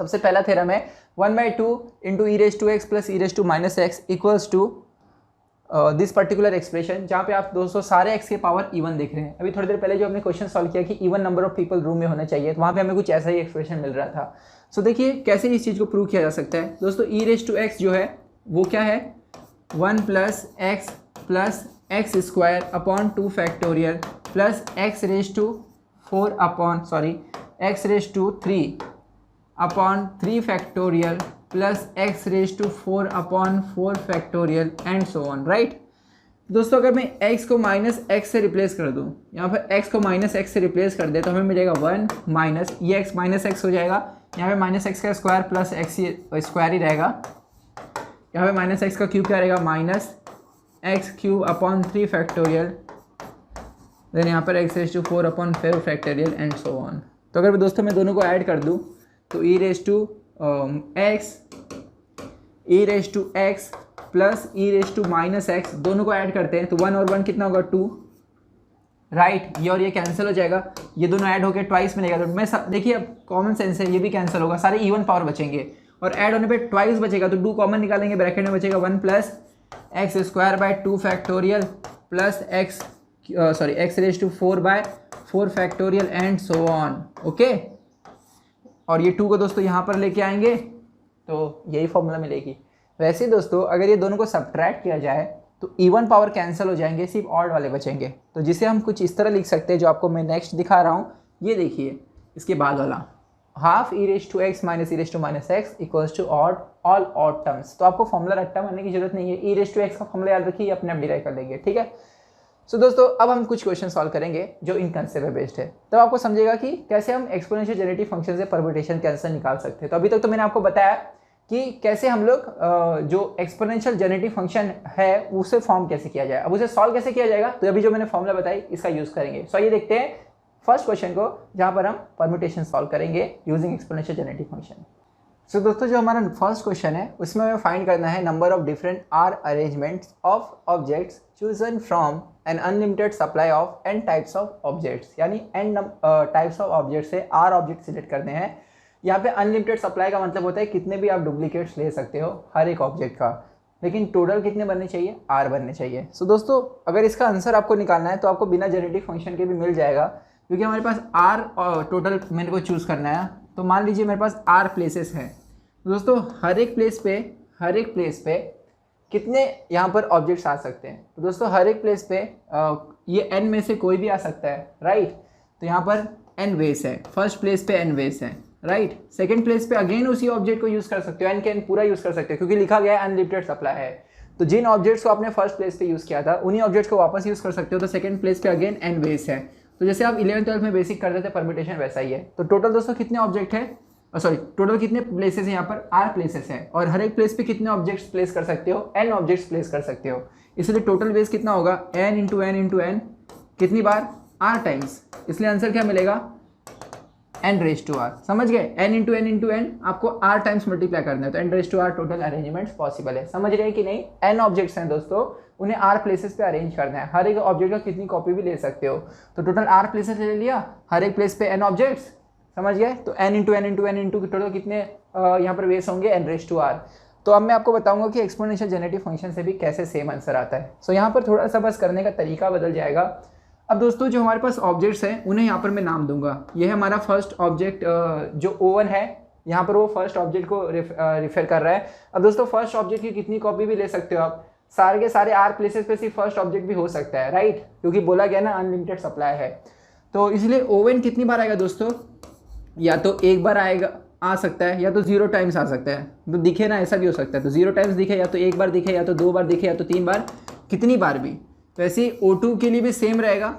सबसे पहला थ्योरम है 1/2 × e⁻x + e⁻−x = this particular expression, जहाँ पे आप दोस्तों सारे एक्स के पावर इवन देख रहे हैं। अभी थोड़ी देर पहले जो हमने क्वेश्चन सॉल्व किया कि even number of people room में होना चाहिए, तो वहाँ पे हमें कुछ ऐसा ही एक्सप्रेशन मिल रहा था। सो देखिए कैसे इस चीज़ को प्रूव किया जा सकता है दोस्तों। ई रेज टू एक्स जो है वो क्या है, 1 + x square upon 2 factorial plus x raise to 3 upon 3 factorial plus x raise to 4 upon 4 factorial and so on, right. दोस्तों अगर मैं x को -x से रिप्लेस कर दूँ, यहाँ पर x को -x से रिप्लेस कर दे तो हमें मिलेगा 1 माइनस ये x -x हो जाएगा, यहाँ पे -x का स्क्वायर प्लस x स्क्वायर ही रहेगा, यहाँ पे -x का क्यूब क्या रहेगा, -x³ अपॉन 3 फैक्टोरियल, देन यहाँ पर x raise to 4 upon 4 factorial and so on. तो अगर दोस्तों मैं दोनों को ऐड कर दूँ तो e raise to x plus e raise to -x, दोनों को ऐड करते हैं तो 1 और 1 कितना होगा 2, राइट। ये और ये कैंसिल हो जाएगा, ये दोनों ऐड होकर ट्वाइस मिलेगा। तो मैं देखिए अब कॉमन सेंस है, ये भी कैंसिल होगा, सारे इवन पावर बचेंगे और ऐड होने पे ट्वाइस बचेगा तो 2 कॉमन निकालेंगे, ब्रैकेट में बचेगा 1 + x² 2 factorial plus x raise to 4 factorial and so on, okay. और ये 2 को दोस्तों यहाँ पर लेके आएंगे तो यही फॉर्मूला मिलेगी। वैसे दोस्तों अगर ये दोनों को सब्ट्रैक्ट किया जाए तो इवन पावर कैंसिल हो जाएंगे, सिर्फ ऑड वाले बचेंगे। तो जिसे हम कुछ इस तरह लिख सकते हैं जो आपको मैं नेक्स्ट दिखा रहा हूँ, ये देखिए इसके बाद वाला, half e raise to x minus e raise to -x equals to odd all odd terms. तो आपको फॉर्मूला रट्टा मारने की जरूरत नहीं है, e रेज टू x का फॉर्मूला याद रखिए, अपने आप डिराइव कर लेंगे, ठीक है। सो दोस्तों अब हम कुछ क्वेश्चन सॉल्व करेंगे जो इन कंसेप्ट पे बेस्ड है, तब आपको समझेगा कि कैसे हम एक्सपोनेंशियल जेनेरेटिव फंक्शन से परम्यूटेशन के आंसर निकाल सकते हैं। तो अभी तक तो मैंने आपको बताया कि कैसे हम लोग जो एक्सपोनेंशियल जेनेरेटिव फंक्शन है उसे फॉर्म कैसे किया जाए, अब उसे सॉल्व कैसे किया जाएगा, तो अभी जो मैंने फॉर्मूला बताई इसका यूज़ करेंगे। सो ये देखते हैं फर्स्ट क्वेश्चन को, जहाँ पर हम परम्यूटेशन सॉल्व करेंगे यूजिंग एक्सपोनेंशियल जेनेरेटिव फंक्शन। सो दोस्तों जो हमारा फर्स्ट क्वेश्चन है उसमें हमें फाइंड करना है number of different r arrangements of objects chosen from an unlimited supply of n types of objects, यानी n टाइप्स ऑफ ऑब्जेक्ट से r ऑब्जेक्ट सिलेक्ट करने हैं। यहाँ पे अनलिमिटेड सप्लाई का मतलब होता है कितने भी आप डुप्लीकेट्स ले सकते हो हर एक ऑब्जेक्ट का, लेकिन टोटल कितने बनने चाहिए, r बनने चाहिए। सो दोस्तों अगर इसका आंसर आपको निकालना है तो आपको बिना जेनेरेटिव फंक्शन के भी मिल जाएगा, क्योंकि हमारे पास r टोटल मेरे को चूज़ करना है। तो मान लीजिए मेरे पास r प्लेसेस हैं, तो दोस्तों हर एक प्लेस पे कितने यहाँ पर ऑब्जेक्ट्स आ सकते हैं। तो दोस्तों हर एक प्लेस पे ये n में से कोई भी आ सकता है, राइट। तो यहाँ पर n वेस है, फर्स्ट प्लेस पे n वेस है, राइट। सेकंड प्लेस पे अगेन उसी ऑब्जेक्ट को यूज़ कर सकते हो, n के n पूरा यूज़ कर सकते हो, क्योंकि लिखा गया है अनलिमिटेड सप्लाई है। तो जिन ऑब्जेक्ट्स को आपने फर्स्ट प्लेस पे यूज़ किया था उन्हीं ऑब्जेक्ट्स को वापस यूज़ कर सकते हो। तो सेकंड प्लेस पे अगेन n वेस है। तो जैसे आप 11th-12th में बेसिक करते थे परम्यूटेशन, वैसा ही है। तो टोटल दोस्तों कितने ऑब्जेक्ट है, टोटल कितने प्लेसेस हैं, यहाँ पर r प्लेसेस हैं, और हर एक प्लेस पे कितने ऑब्जेक्ट्स प्लेस कर सकते हो, n ऑब्जेक्ट्स प्लेस कर सकते हो। इसलिए टोटल बेस कितना होगा, n इंटू n कितनी बार, r टाइम्स, इसलिए आंसर क्या मिलेगा, n रेज टू r। समझ गए, n इंटू n आपको r टाइम्स मल्टीप्लाई करना है, तो n raise to r total arrangements possible है। समझ रहे हैं कि नहीं, n ऑब्जेक्ट्स हैं दोस्तों, उन्हें r प्लेसेस पे अरेंज करना है, हर एक ऑब्जेक्ट का कितनी कॉपी भी ले सकते हो। तो टोटल r प्लेसेस ले लिया, हर एक प्लेस पे n ऑब्जेक्ट्स, समझ गए। तो n इंटू टोटल कितने यहाँ पर वेस होंगे, n रेज टू r। तो अब मैं आपको बताऊंगा कि एक्सपोनेंशियल जेनेरेटिव फंक्शन से भी कैसे सेम आंसर आता है। सो यहाँ पर थोड़ा सा बस करने का तरीका बदल जाएगा। अब दोस्तों जो हमारे पास ऑब्जेक्ट्स हैं उन्हें यहाँ पर मैं नाम दूंगा। ये है हमारा फर्स्ट ऑब्जेक्ट जो O1 है, यहाँ पर वो फर्स्ट ऑब्जेक्ट को रिफर कर रहा है। अब दोस्तों फर्स्ट ऑब्जेक्ट की कितनी कॉपी भी ले सकते हो आप, सारे के सारे r प्लेसेस पे सिर्फ फर्स्ट ऑब्जेक्ट भी हो सकता है, राइट, क्योंकि बोला गया ना अनलिमिटेड सप्लाई है। तो इसलिए O1 कितनी बार आएगा दोस्तों, या तो एक बार आएगा, आ सकता है, या तो 0 टाइम्स आ सकता है। तो दिखे ना, ऐसा भी हो सकता है, तो 0 टाइम्स दिखे, या तो एक बार दिखे, या तो 2 बार दिखे, या तो 3 बार, कितनी बार भी। वैसे O2 के लिए भी सेम रहेगा,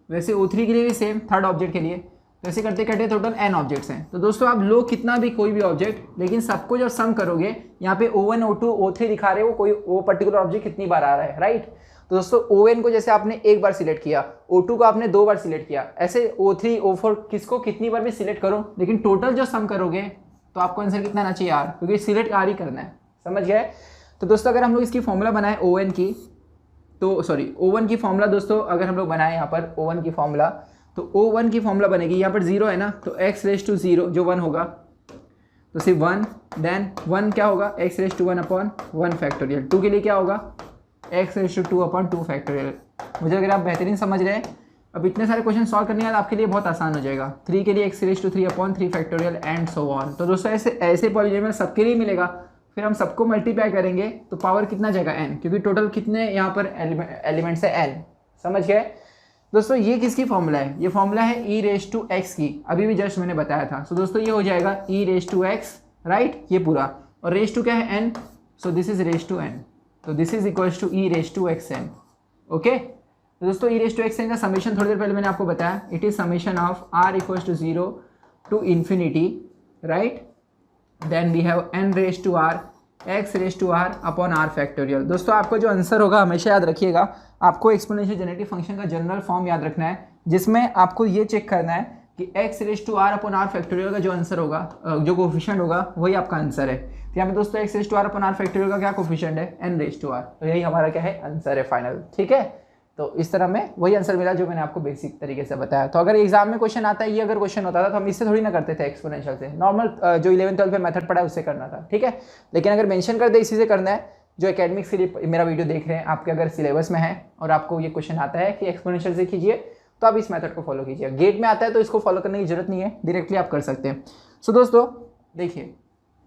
वैसे O3 के लिए भी सेम, थर्ड ऑब्जेक्ट के लिए। तो ऐसे करते करते टोटल n ऑब्जेक्ट्स हैं। तो दोस्तों आप लो कितना भी कोई भी ऑब्जेक्ट, लेकिन सबको जब सम करोगे, यहाँ पे O1 O2 O3 दिखा रहे हो, कोई वो पर्टिकुलर ऑब्जेक्ट कितनी बार आ रहा है, राइट। तो दोस्तों ON को जैसे आपने एक बार सिलेक्ट किया, O2 को आपने 2 बार सिलेक्ट किया, ऐसे O3 O4 किसको कितनी बार भी सिलेक्ट करो, लेकिन टोटल जो सम करोगे तो आपको आंसर कितना आना चाहिए, R, क्योंकि सिलेक्ट R ही करना है। समझ गए। तो दोस्तों अगर हम लोग इसकी फॉर्मूला बनाए O1 की, तो O1 की फॉर्मूला दोस्तों अगर हम लोग बनाए यहाँ पर O1 की फॉर्मूला, तो O1 की फॉर्मूला बनेगी, यहाँ पर 0 है ना, तो x रेज टू 0 जो 1 होगा, तो सिर्फ 1, देन 1 क्या होगा, x raise to 1 upon 1 factorial. 2 के लिए क्या होगा, x raise to 2 upon 2 factorial. मुझे अगर आप बेहतरीन समझ रहे हैं, अब इतने सारे क्वेश्चन सॉल्व करने के बाद आपके लिए बहुत आसान हो जाएगा। 3 के लिए x raise to 3 upon 3 factorial and so on. तो दोस्तों ऐसे पॉलीनोमियल सबके लिए मिलेगा, फिर हम सबको मल्टीप्लाई करेंगे तो पावर कितना जाएगा n, क्योंकि टोटल कितने यहाँ पर एलिमेंट्स है n। समझ गए दोस्तों? ये किसकी फॉर्मूला है? ये फॉर्मूला है ई रेज टू एक्स की, अभी भी जस्ट मैंने बताया था। सो दोस्तों ये हो जाएगा e raise to x, right, ये पूरा, और रेज टू क्या है n, so this is raise to n, तो this is equals to e raise to x n. Okay, तो दोस्तों e raise to x n का समेशन थोड़ी देर पहले मैंने आपको बताया, it is summation of r equals to 0 to infinity, right, then we have n raise to r x raise to r upon r factorial. दोस्तों आपका जो आंसर होगा हमेशा याद रखिएगा, आपको एक्सपोनेंशियल जेनेरेटिव फंक्शन का जनरल फॉर्म याद रखना है, जिसमें आपको ये चेक करना है कि x raise to r upon r factorial का जो आंसर होगा, जो कोफिशिएंट होगा, वही आपका आंसर है। तो यहाँ पे दोस्तों x raise to r upon r factorial का क्या कोफिशिएंट है? n रेज टू r, तो यही हमारा क्या है? आंसर है फाइनल। ठीक है, तो इस तरह में वही आंसर मिला जो मैंने आपको बेसिक तरीके से बताया। तो अगर एग्जाम में क्वेश्चन आता है, ये अगर क्वेश्चन होता था तो हम इससे थोड़ी ना करते थे, एक्सपोनेंशियल से, नॉर्मल जो 11th-12th में मेथड पढ़ा है उससे करना था। ठीक है, लेकिन अगर मेंशन कर दे इसी से करना है, जो एकेडमिक्स के लिए मेरा वीडियो देख रहे हैं, आपके अगर सिलेबस में है और आपको ये क्वेश्चन आता है कि एक्सपोनेंशियल से कीजिए, तो आप इस मेथड को फॉलो कीजिए। गेट में आता है तो इसको फॉलो करने की जरूरत नहीं है, डायरेक्टली आप कर सकते हैं। सो दोस्तों देखिए,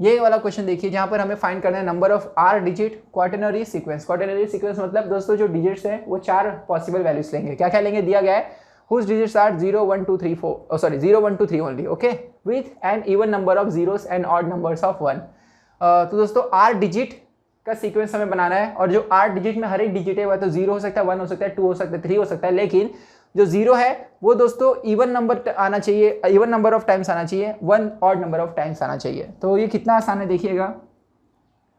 ये वाला क्वेश्चन देखिए, जहाँ पर हमें फाइंड करना है number of r digit quaternary sequence. Quaternary sequence मतलब दोस्तों जो डिजिट्स हैं वो 4 पॉसिबल वैल्यूज लेंगे। क्या क्या लेंगे? दिया गया है whose digits are 0 1 2 3 4, oh sorry 0 1 2 3 only, okay, with an even number of zeros and odd numbers of 1। तो दोस्तों आर डिजिट का सीक्वेंस हमें बनाना है, और जो आर डिजिट में हर एक डिजिट है वह तो 0 हो सकता है, 1 हो सकता है, 2 हो सकता है, 3 हो सकता है, लेकिन जो 0 है वो दोस्तों इवन नंबर आना चाहिए, इवन नंबर ऑफ टाइम्स आना चाहिए, 1 ऑड नंबर ऑफ टाइम्स आना चाहिए। तो ये कितना आसान है देखिएगा।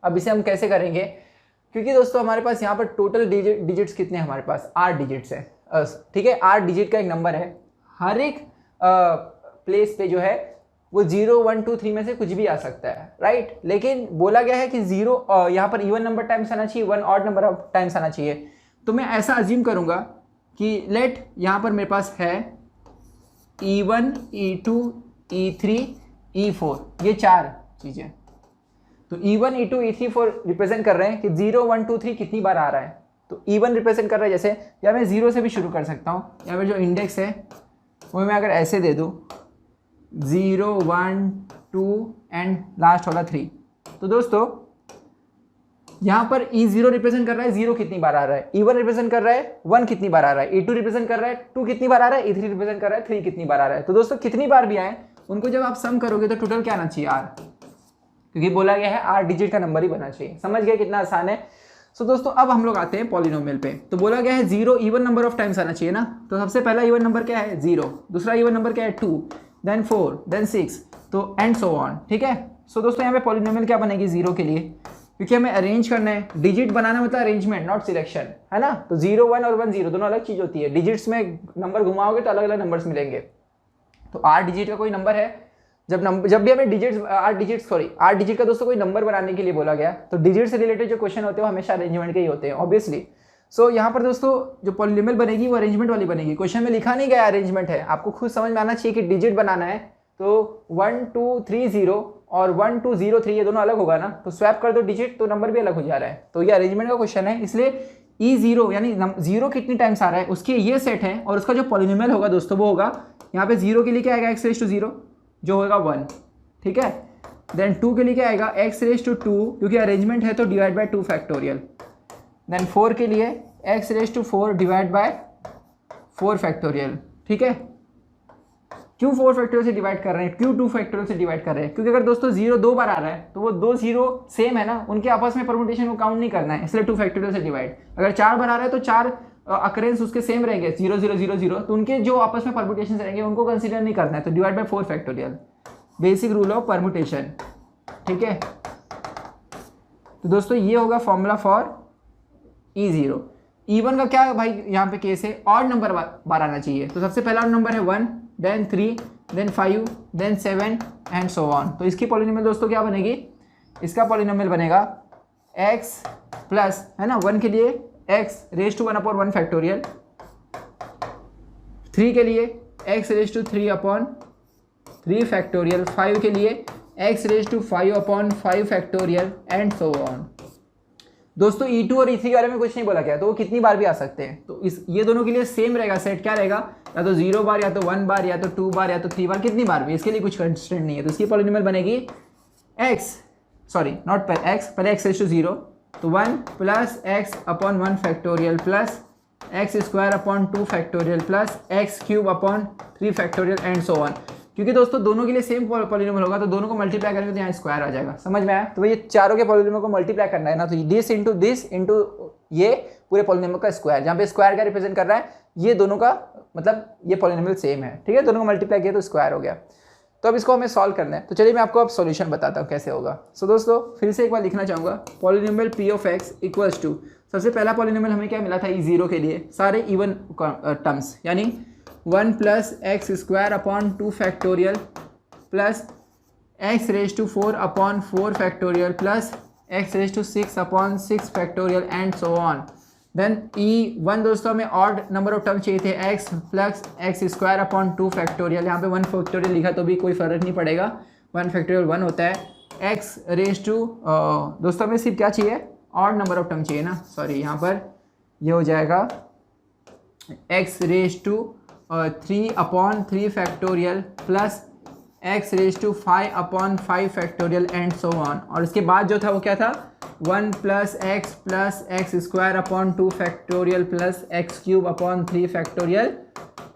अब इसे हम कैसे करेंगे, क्योंकि दोस्तों हमारे पास यहाँ पर टोटल डिजिट्स कितने हैं? हमारे पास 8 डिजिट्स हैं। ठीक है, 8 डिजिट का एक नंबर है, हर एक प्लेस पे जो है वो 0 1 2 3 में से कुछ भी आ सकता है, राइट। लेकिन बोला गया है कि 0 यहाँ पर इवन नंबर टाइम्स आना चाहिए, 1 ऑड नंबर ऑफ टाइम्स आना चाहिए। तो मैं ऐसा अज्यूम करूँगा कि लेट यहाँ पर मेरे पास है E1 E2 E3 E4, ये 4 चीज़ें। तो E1 E2 E3 4 रिप्रेजेंट कर रहे हैं कि 0 1 2 3 कितनी बार आ रहा है। तो E1 रिप्रेजेंट कर रहा है, जैसे या मैं 0 से भी शुरू कर सकता हूँ, या फिर जो इंडेक्स है वो मैं अगर ऐसे दे दूँ 0 1 2 एंड लास्ट वाला 3, तो दोस्तों यहाँ पर E0 रिप्रेजेंट कर रहा है 0 कितनी बार आ रहा है, E1 रिप्रेजेंट कर रहा है 1 कितनी बार आ रहा है, E2 रिप्रेजेंट कर रहा है 2 कितनी बार आ रहा है, E3 रिप्रेजेंट कर रहा है 3 कितनी बार आ रहा है। तो दोस्तों कितनी बार भी आए उनको जब आप सम करोगे तो टोटल क्या आना चाहिए? R, क्योंकि बोला गया है 8 डिजिट का नंबर ही बनना चाहिए। समझ गए कितना आसान है? सो दोस्तों अब हम लोग आते हैं पॉलिनोमियल पे। तो बोला गया है 0 इवन नंबर ऑफ टाइम्स आना चाहिए ना, तो सबसे पहला इवन नंबर क्या है? 0, दूसरा इवन नंबर क्या है? 2, देन 4, देन 6, तो एंड सो ऑन। ठीक है, सो दोस्तों यहाँ पे पॉलिनोमियल क्या बनेगी 0 के लिए, क्योंकि हमें अरेंज करना है, डिजिट बनाना मतलब अरेंजमेंट नॉट सिलेक्शन, है ना। तो 0 1 और 1 0 दोनों अलग चीज होती है, डिजिट्स में नंबर घुमाओगे तो अलग अलग नंबर्स मिलेंगे। तो 8 डिजिट का कोई नंबर है, जब भी हमें डिजिट्स 8 डिजिट का दोस्तों कोई नंबर बनाने के लिए बोला गया, तो डिजिट से रिलेटेड जो क्वेश्चन होते हैं वो हमेशा अरेंजमेंट के ही होते हैं ऑब्वियसली। सो यहाँ पर दोस्तों जो पॉलिनोमियल बनेगी वो अरेंजमेंट वाली बनेगी। क्वेश्चन में लिखा नहीं गया अरेंजमेंट है, आपको खुद समझ में आना चाहिए कि डिजिट बनाना है, तो 1 2 3 0 और 1 2 0 3 ये दोनों अलग होगा ना, तो स्वैप कर दो डिजिट तो नंबर भी अलग हो जा रहा है। तो ये अरेंजमेंट का क्वेश्चन है, इसलिए E0 यानी 0 कितनी टाइम्स आ रहा है उसके ये सेट है, और उसका जो पॉलिनोमियल होगा दोस्तों वो होगा यहाँ पे 0 के लिए क्या आएगा? x रेज टू 0 जो होगा 1, ठीक है। देन 2 के लिए क्या आएगा? x रेज टू 2, क्योंकि अरेंजमेंट है तो डिवाइड बाय 2 फैक्टोरियल। देन 4 के लिए x raise to 4 divide by 4 factorial. ठीक है, क्यों 4 फैक्टोरियल से डिवाइड कर रहे हैं, क्यों 2 फैक्टोरियल से डिवाइड कर रहे हैं? क्योंकि अगर दोस्तों 0 2 बार आ रहा है तो वो 2 0 सेम है ना, उनके आपस में परमुटेशन को काउंट नहीं करना है, इसलिए 2 फैक्टोरियल से डिवाइड। अगर 4 बार आ रहा है तो 4 अकरेंस उसके सेम रहेंगे 0 0 0 0, तो उनके जो आपस में परमुटेशन रहेंगे उनको कंसीडर नहीं करना है, तो divide by 4 factorial, basic rule of permutation. ठीक है, तो दोस्तों ये होगा फॉर्मूला फॉर E0। E1 का क्या भाई यहाँ पे केस है? ऑड नंबर बार आना चाहिए, तो सबसे पहला नंबर है 1, then 3, then 5, then 7 and so on. तो इसकी पॉलिनोमियल दोस्तों क्या बनेगी? इसका पॉलिनोमियल बनेगा x प्लस, है ना, 1 के लिए x raise to 1 upon 1 factorial, 3 के लिए x raise to 3 upon 3 factorial, 5 के लिए x raise to 5 upon 5 factorial and so on. दोस्तों E2 और E3 के बारे में कुछ नहीं बोला गया, तो वो कितनी बार भी आ सकते हैं। तो इस ये दोनों के लिए सेम रहेगा सेट, क्या रहेगा, या तो 0 बार, या तो 1 बार, या तो 2 बार, या तो 3 बार, कितनी बार भी, इसके लिए कुछ कंस्ट्रेंट नहीं है। तो इसकी पॉलिनोमियल बनेगी पहले x रेज़ टू 0, तो 1 plus x upon 1 factorial plus x square upon 2 factorial plus x cube upon 3 factorial and so on. क्योंकि दोस्तों दोनों के लिए सेम पॉलिनोमियल होगा, तो दोनों को मल्टीप्लाई करेंगे तो यहाँ स्क्वायर आ जाएगा। समझ में आया? तो ये चारों के पॉलिनोमियल को मल्टीप्लाई करना है ना, तो दिस इंटू ये पूरे पॉलिनोमियल का स्क्वायर, जहाँ पे स्क्वायर का रिप्रेजेंट कर रहा है ये दोनों का, मतलब ये पॉलिनोमियल सेम है, ठीक है, दोनों को मल्टीप्लाई किया तो स्क्वायर हो गया। तो अब इसको हमें सॉल्व करना है, तो चलिए मैं आपको अब सॉल्यूशन बताता हूँ कैसे होगा। सो दोस्तों फिर से एक बार लिखना चाहूँगा, polynomial p of x equals to, सबसे पहला पॉलिनोमियल हमें क्या मिला था, E0 के लिए सारे इवन टर्म्स, यानी 1 plus x square upon 2 factorial plus x raise to 4 upon 4 factorial plus x raise to 6 upon 6 factorial and so on. Then E1 दोस्तों में ऑड नंबर ऑफ टर्म चाहिए थे, x plus x square upon 2 factorial, यहाँ पे 1 factorial लिखा तो भी कोई फ़र्क नहीं पड़ेगा, 1 फैक्टोरियल 1 होता है। x रेज टू दोस्तों में सिर्फ क्या चाहिए, ऑड नंबर ऑफ टर्म चाहिए ना, सॉरी यहाँ पर ये हो जाएगा x raise to 3 upon 3 factorial plus x raise to 5 upon 5 factorial and so on. और इसके बाद जो था वो क्या था, 1 plus x square upon 2 factorial plus x cube upon 3 factorial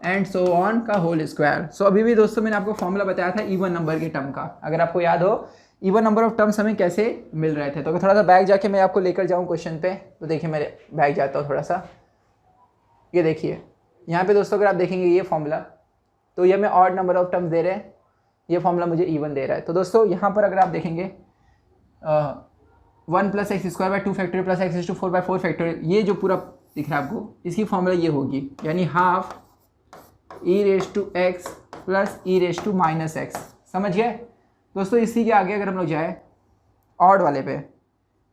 and so on का होल स्क्वायर। सो अभी भी दोस्तों मैंने आपको फॉर्मूला बताया था इवन नंबर के टर्म का, अगर आपको याद हो इवन नंबर ऑफ टर्म्स हमें कैसे मिल रहे थे। तो अगर थोड़ा सा बैक जाके मैं आपको लेकर जाऊँ क्वेश्चन पे, तो देखिए मेरे बैक जाता हूँ थोड़ा सा, ये देखिए यहाँ पे दोस्तों अगर आप देखेंगे ये फॉर्मूला, तो ये हमें ऑड नंबर ऑफ टर्म्स दे रहे हैं, ये फॉर्मूला मुझे इवन दे रहा है। तो दोस्तों यहाँ पर अगर आप देखेंगे 1 plus x square by 2 factorial plus x to 4 by 4 factorial, ये जो पूरा दिख रहा है आपको, इसकी फॉर्मूला ये होगी, यानी half e raise to x plus e raise to minus x. समझ गए दोस्तों? इसी के आगे अगर हम लोग जाए ऑड वाले पे,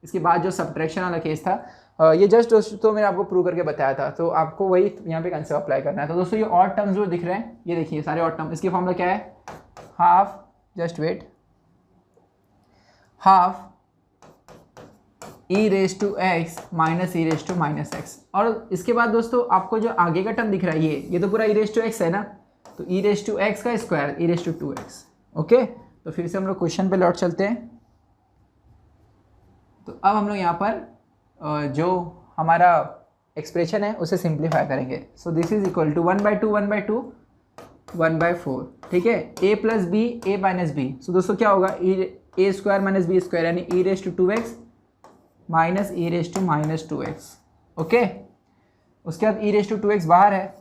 इसके बाद जो सब्ट्रैक्शन वाला केस था, ये जस्ट दोस्तों मैंने आपको प्रूव करके बताया था, तो आपको वही यहाँ पे कंसेप्ट अप्लाई करना है। तो दोस्तों ये ऑड टर्म्स जो दिख रहे हैं, ये देखिए सारे ऑड टर्म, इसकी फॉर्मूला क्या है, half, just wait, half e raise to x minus e raise to minus x. और इसके बाद दोस्तों आपको जो आगे का टर्म दिख रहा है ये तो पूरा ई रेज टू एक्स है ना, तो ई रेज टू एक्स का square e raise to 2x। Okay, तो फिर से हम लोग क्वेश्चन पे लौट चलते हैं। तो अब हम लोग यहाँ पर जो हमारा एक्सप्रेशन है उसे सिंप्लीफाई करेंगे। So this is equal to 1/2 1/2 1/4, ठीक है, a plus B A minus B. So दोस्तों क्या होगा, A square minus B square, यानी e raise to 2x minus e raise to minus 2x। Okay, उसके बाद ई रेज टू 2x बाहर है,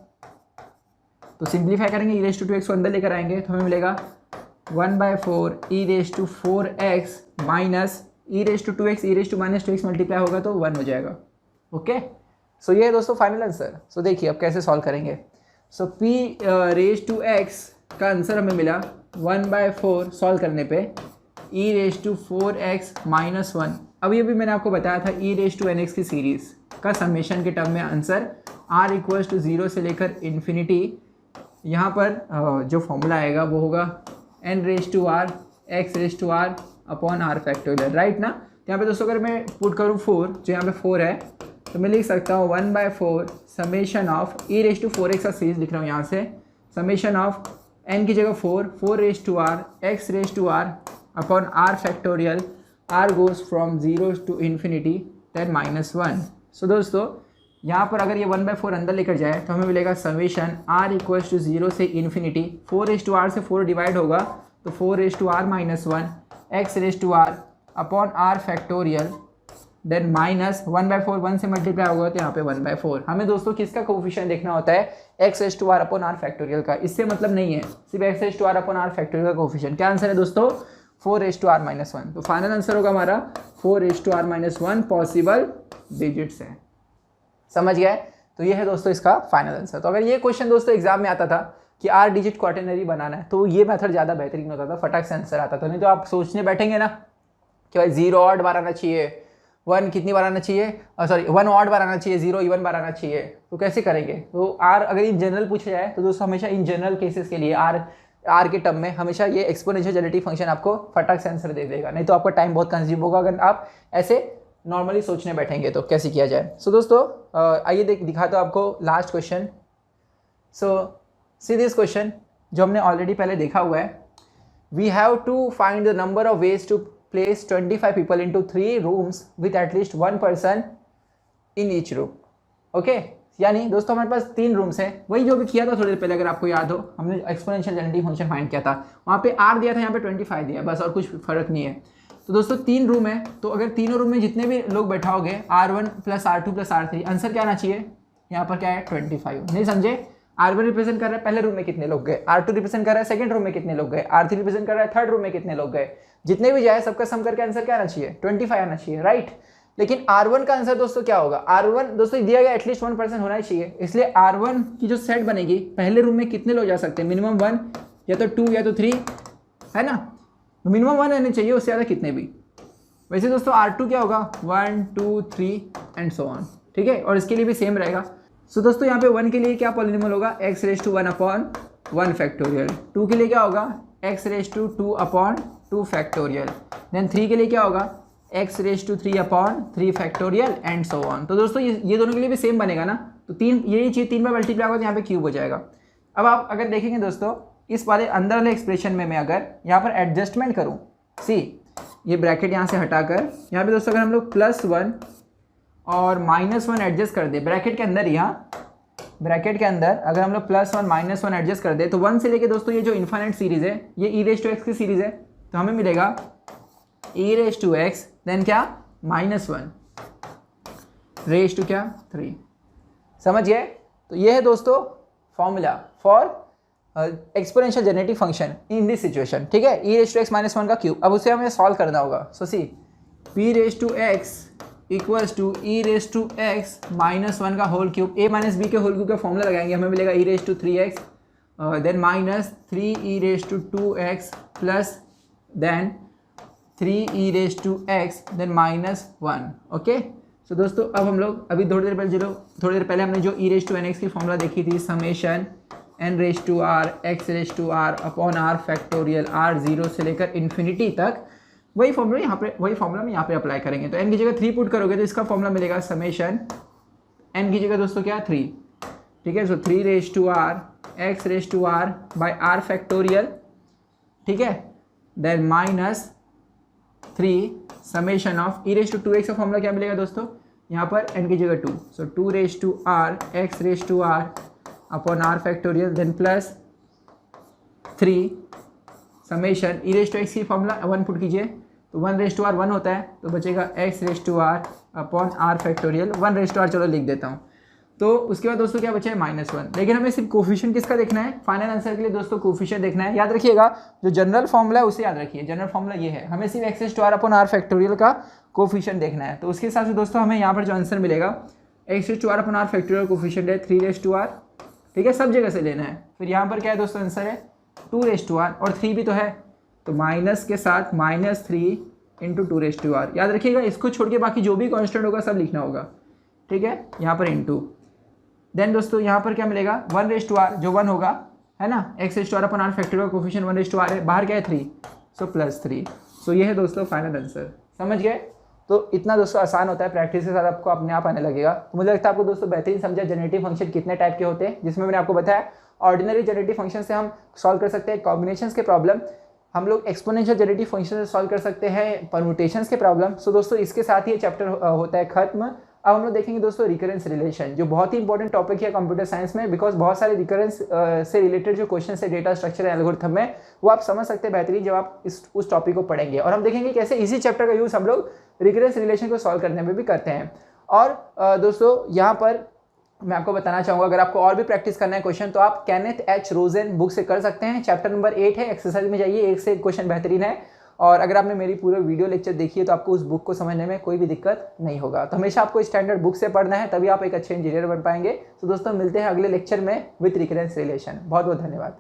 तो सिंप्लीफाई करेंगे, ई रेज टू 2x को अंदर लेकर आएंगे, तो हमें मिलेगा 1/4 e raise to 4x minus e raise to 2x, e raise to minus 2x multiply होगा तो 1 हो जाएगा। ओके, सो ये है दोस्तों फाइनल आंसर। सो देखिए अब कैसे सॉल्व करेंगे। सो p रेज टू x का आंसर हमें मिला 1/4 सॉल्व करने पे ई रेज टू 4x माइनस 1। अभी मैंने आपको बताया था ई रेज टू nx की सीरीज़ का समेशन के टर्म में आंसर r इक्वल्स टू 0 से लेकर इन्फिनिटी, यहाँ पर जो फॉर्मूला आएगा वो होगा n raise to r x raise to r upon r factorial, right ना। यहाँ पे दोस्तों अगर मैं पुट करूँ 4, जो यहाँ पे 4 है, तो मैं लिख सकता हूँ 1/4 summation of e raise to 4x का सीरीज लिख रहा हूँ यहाँ से, समेशन ऑफ n की जगह 4 raise to r x raise to r upon r factorial, r goes from 0 to infinity then -1। सो दोस्तों यहाँ पर अगर ये 1/4 अंदर लेकर जाए तो हमें मिलेगा समेशन r इक्वल्स टू 0 से इन्फिनिटी, 4 रेज टू r से 4 डिवाइड होगा तो 4 raise to r minus 1 x raise to r upon r factorial, then minus 1/4, 1 से मल्टीप्लाई होगा तो यहाँ पे 1/4। हमें दोस्तों किसका कोफिशिएंट देखना होता है, x raise to r upon r factorial का, इससे मतलब नहीं है, सिर्फ x raise to r upon r factorial का कोफिशिएंट। क्या आंसर है दोस्तों, 4 रेज टू r माइनस 1। तो फाइनल आंसर होगा हमारा 4 raise to r minus 1 possible digits है। समझ गए? तो ये है दोस्तों इसका फाइनल आंसर। तो अगर ये क्वेश्चन दोस्तों एग्जाम में आता था कि r डिजिट क्वार्टरनरी बनाना है, तो ये मेथड ज़्यादा बेहतरीन होता था, फटाक से आंसर आता था। नहीं तो आप सोचने बैठेंगे ना कि भाई 0 ऑड बार आना चाहिए, 1 कितनी बार आना चाहिए, सॉरी 1 ऑड बार आना चाहिए, 0 इवन बार आना चाहिए, तो कैसे करेंगे। तो r अगर इन जनरल पूछा जाए तो दोस्तों हमेशा इन जनरल केसेस के लिए r के टर्म में हमेशा ये एक्सपोनेंशियल जेनेरेटिव फंक्शन आपको फटाक से आंसर दे देगा, नहीं तो आपका टाइम बहुत कंज्यूम होगा अगर आप ऐसे नॉर्मली सोचने बैठेंगे तो कैसे किया जाए। सो दोस्तों आइए दिखाता हूँ आपको last question. So see this question जो हमने ऑलरेडी पहले देखा हुआ है। We have to find the number of ways to place 25 people into 3 rooms with at least 1 person in each room. Okay, यानी दोस्तों हमारे पास 3 रूम्स हैं, वही जो भी किया था थोड़ी देर पहले, अगर आपको याद हो हमने एक्सपोनेंशियल जेनेरेटिव फंक्शन फाइंड किया था, वहाँ पे r दिया था, यहाँ पे 25 दिया, बस और कुछ फर्क नहीं है। तो दोस्तों 3 रूम है, तो अगर तीनों रूम में जितने भी लोग बैठाओगे R1 + R2 + R3, आंसर क्या आना चाहिए, यहाँ पर क्या है 25। नहीं समझे, R1 रिप्रेजेंट कर रहा है पहले रूम में कितने लोग गए, R2 रिप्रेजेंट कर रहा है सेकंड रूम में कितने लोग गए, R3 रिप्रेजेंट कर रहा है थर्ड रूम में कितने लोग गए, जितने भी जाए सबका सम करके आंसर क्या आना चाहिए 25 आना चाहिए, राइट। लेकिन R1 का आंसर दोस्तों क्या होगा, R1 दोस्तों दिया गया एटलीस्ट 1 पर्सन होना ही चाहिए, इसलिए R1 की जो सेट बनेगी, पहले रूम में कितने लोग जा सकते हैं, मिनिमम 1 या तो 2 या तो 3, है ना, मिनिमम 1 रहने चाहिए, उससे ज़्यादा कितने भी। वैसे दोस्तों R2 क्या होगा 1 2 3 एंड सो ऑन, ठीक है, और इसके लिए भी सेम रहेगा। सो दोस्तों यहाँ पे 1 के लिए क्या पॉलिनोमियल होगा, x⁻1/1 फैक्टोरियल, 2 के लिए क्या होगा x⁻2/2 फैक्टोरियल, देन 3 के लिए क्या होगा x⁻3/3 factorial and so on. तो दोस्तों ये दोनों के लिए भी सेम बनेगा ना, तो यही चीज़ 3 बार मल्टीप्लाई होगा तो यहाँ पे क्यूब हो जाएगा। अब आप अगर देखेंगे दोस्तों इस वाले अंदर वाले एक्सप्रेशन में मैं अगर यहाँ पर एडजस्टमेंट करूँ, सी ये ब्रैकेट यहाँ से हटाकर यहाँ पे दोस्तों अगर हम लोग +1 और -1 एडजस्ट कर दे ब्रैकेट के अंदर, यहाँ ब्रैकेट के अंदर अगर हम लोग +1 -1 एडजस्ट कर दे, तो 1 से लेके दोस्तों ये जो इन्फाइनाइट सीरीज़ है ये e⁻x की सीरीज़ है, तो हमें मिलेगा e⁻x देन क्या -1 रेज टू क्या 3। समझ गए, तो ये है दोस्तों formula for exponential generative function in this situation, ठीक है, e⁻x -1 का क्यूब। अब उसे हमें सॉल्व करना होगा। सो सी p⁻x = e⁻x -1 का होल क्यूब, a - b के होल क्यूब का फॉर्मूला लगाएंगे, हमें मिलेगा e⁻3x then -3e⁻2x plus then 3e⁻x then -1। Okay, so दोस्तों अब हम लोग अभी थोड़ी देर पहले हमने जो e⁻nx की फॉर्मूला देखी थी, summation n⁻r x⁻r/r factorial r 0 से लेकर इन्फिनिटी तक, वही फॉर्मूला में यहाँ पे अप्लाई करेंगे। तो n की जगह 3 पुट करोगे तो इसका फॉर्मूला मिलेगा समेशन n की जगह दोस्तों क्या 3, ठीक है, सो 3⁻r x⁻r/r फैक्टोरियल, ठीक है, देन -3 समेशन ऑफ e⁻2x का फॉर्मूला क्या मिलेगा दोस्तों, यहाँ पर n की जगह 2, सो 2⁻r x⁻r/r factorial then +3 summation e⁻x की फॉर्मूला 1 पुट कीजिए तो 1⁻r 1 होता है, तो बचेगा x⁻r/r फैक्टोरियल 1⁻r, चलो लिख देता हूँ। तो उसके बाद दोस्तों क्या बचा है -1, लेकिन हमें सिर्फ कोफिशिएंट किसका देखना है, फाइनल आंसर के लिए दोस्तों कोफिशिएंट देखना है। याद रखिएगा जो जनरल फॉर्मूला है उसे याद रखिए, जनरल फॉर्मूला ये है, हमें सिर्फ x⁻r/r फैक्टोरियल का कोफिशिएंट देखना है। तो उसके हिसाब से दोस्तों हमें यहाँ पर जो आंसर मिलेगा x⁻r/r फैक्टोरियल कोफिशिएंट है 3⁻r, ठीक है, सब जगह से लेना है। फिर यहाँ पर क्या है दोस्तों आंसर है 2⁻r और 3 भी तो है, तो माइनस के साथ -3 × 2⁻r। याद रखिएगा इसको छोड़ के बाकी जो भी कांस्टेंट होगा सब लिखना होगा, ठीक है, यहाँ पर इंटू देन दोस्तों यहाँ पर क्या मिलेगा 1⁻r जो 1 होगा, है ना, x⁻r/r फैक्टोरियल कोफिशिएंट 1⁻r है, बाहर क्या है 3, सो +3। सो ये है दोस्तों फाइनल आंसर। समझ गए, तो इतना दोस्तों आसान होता है, प्रैक्टिस के साथ आपको अपने आप आने लगेगा। तो मुझे लगता है आपको दोस्तों बेहतरीन समझा जेनेरेटिव फंक्शन कितने टाइप के होते हैं, जिसमें मैंने आपको बताया ऑर्डिनरी जेनेरेटिव फंक्शन से हम सॉल्व कर सकते हैं कॉम्बिनेशंस के प्रॉब्लम, हम लोग एक्सपोनेंशियल जेनेरेटिव फंक्शन से सॉल्व कर सकते हैं परम्यूटेशंस के प्रॉब्लम। सो दोस्तों इसके साथ ही ये चैप्टर होता है खत्म। अब हम लोग देखेंगे दोस्तों रिकरेंस रिलेशन, जो बहुत ही इंपॉर्टेंट टॉपिक है कंप्यूटर साइंस में, बिकॉज बहुत सारे रिकरेंस से रिलेटेड जो क्वेश्चन है डेटा स्ट्रक्चर एल्गोरिथम में, वो आप समझ सकते हैं बेहतरीन जब आप उस टॉपिक को पढ़ेंगे। और हम देखेंगे कैसे इसी चैप्टर का यूज़ हम लोग रिकरेंस रिलेशन को सॉल्व करने में भी करते हैं। और दोस्तों यहाँ पर मैं आपको बताना चाहूँगा, अगर आपको और भी प्रैक्टिस करना है क्वेश्चन तो आप केनेथ एच रोजन बुक से कर सकते हैं। चैप्टर नंबर 8 है, एक्सरसाइज में जाइए, 1 से 1 क्वेश्चन बेहतरीन है। और अगर आपने मेरी पूरे वीडियो लेक्चर देखी है तो आपको उस बुक को समझने में कोई भी दिक्कत नहीं होगा। तो हमेशा आपको स्टैंडर्ड बुक से पढ़ना है, तभी आप एक अच्छे इंजीनियर बन पाएंगे। तो दोस्तों मिलते हैं अगले लेक्चर में विथ रिकरेंस रिलेशन। बहुत बहुत धन्यवाद।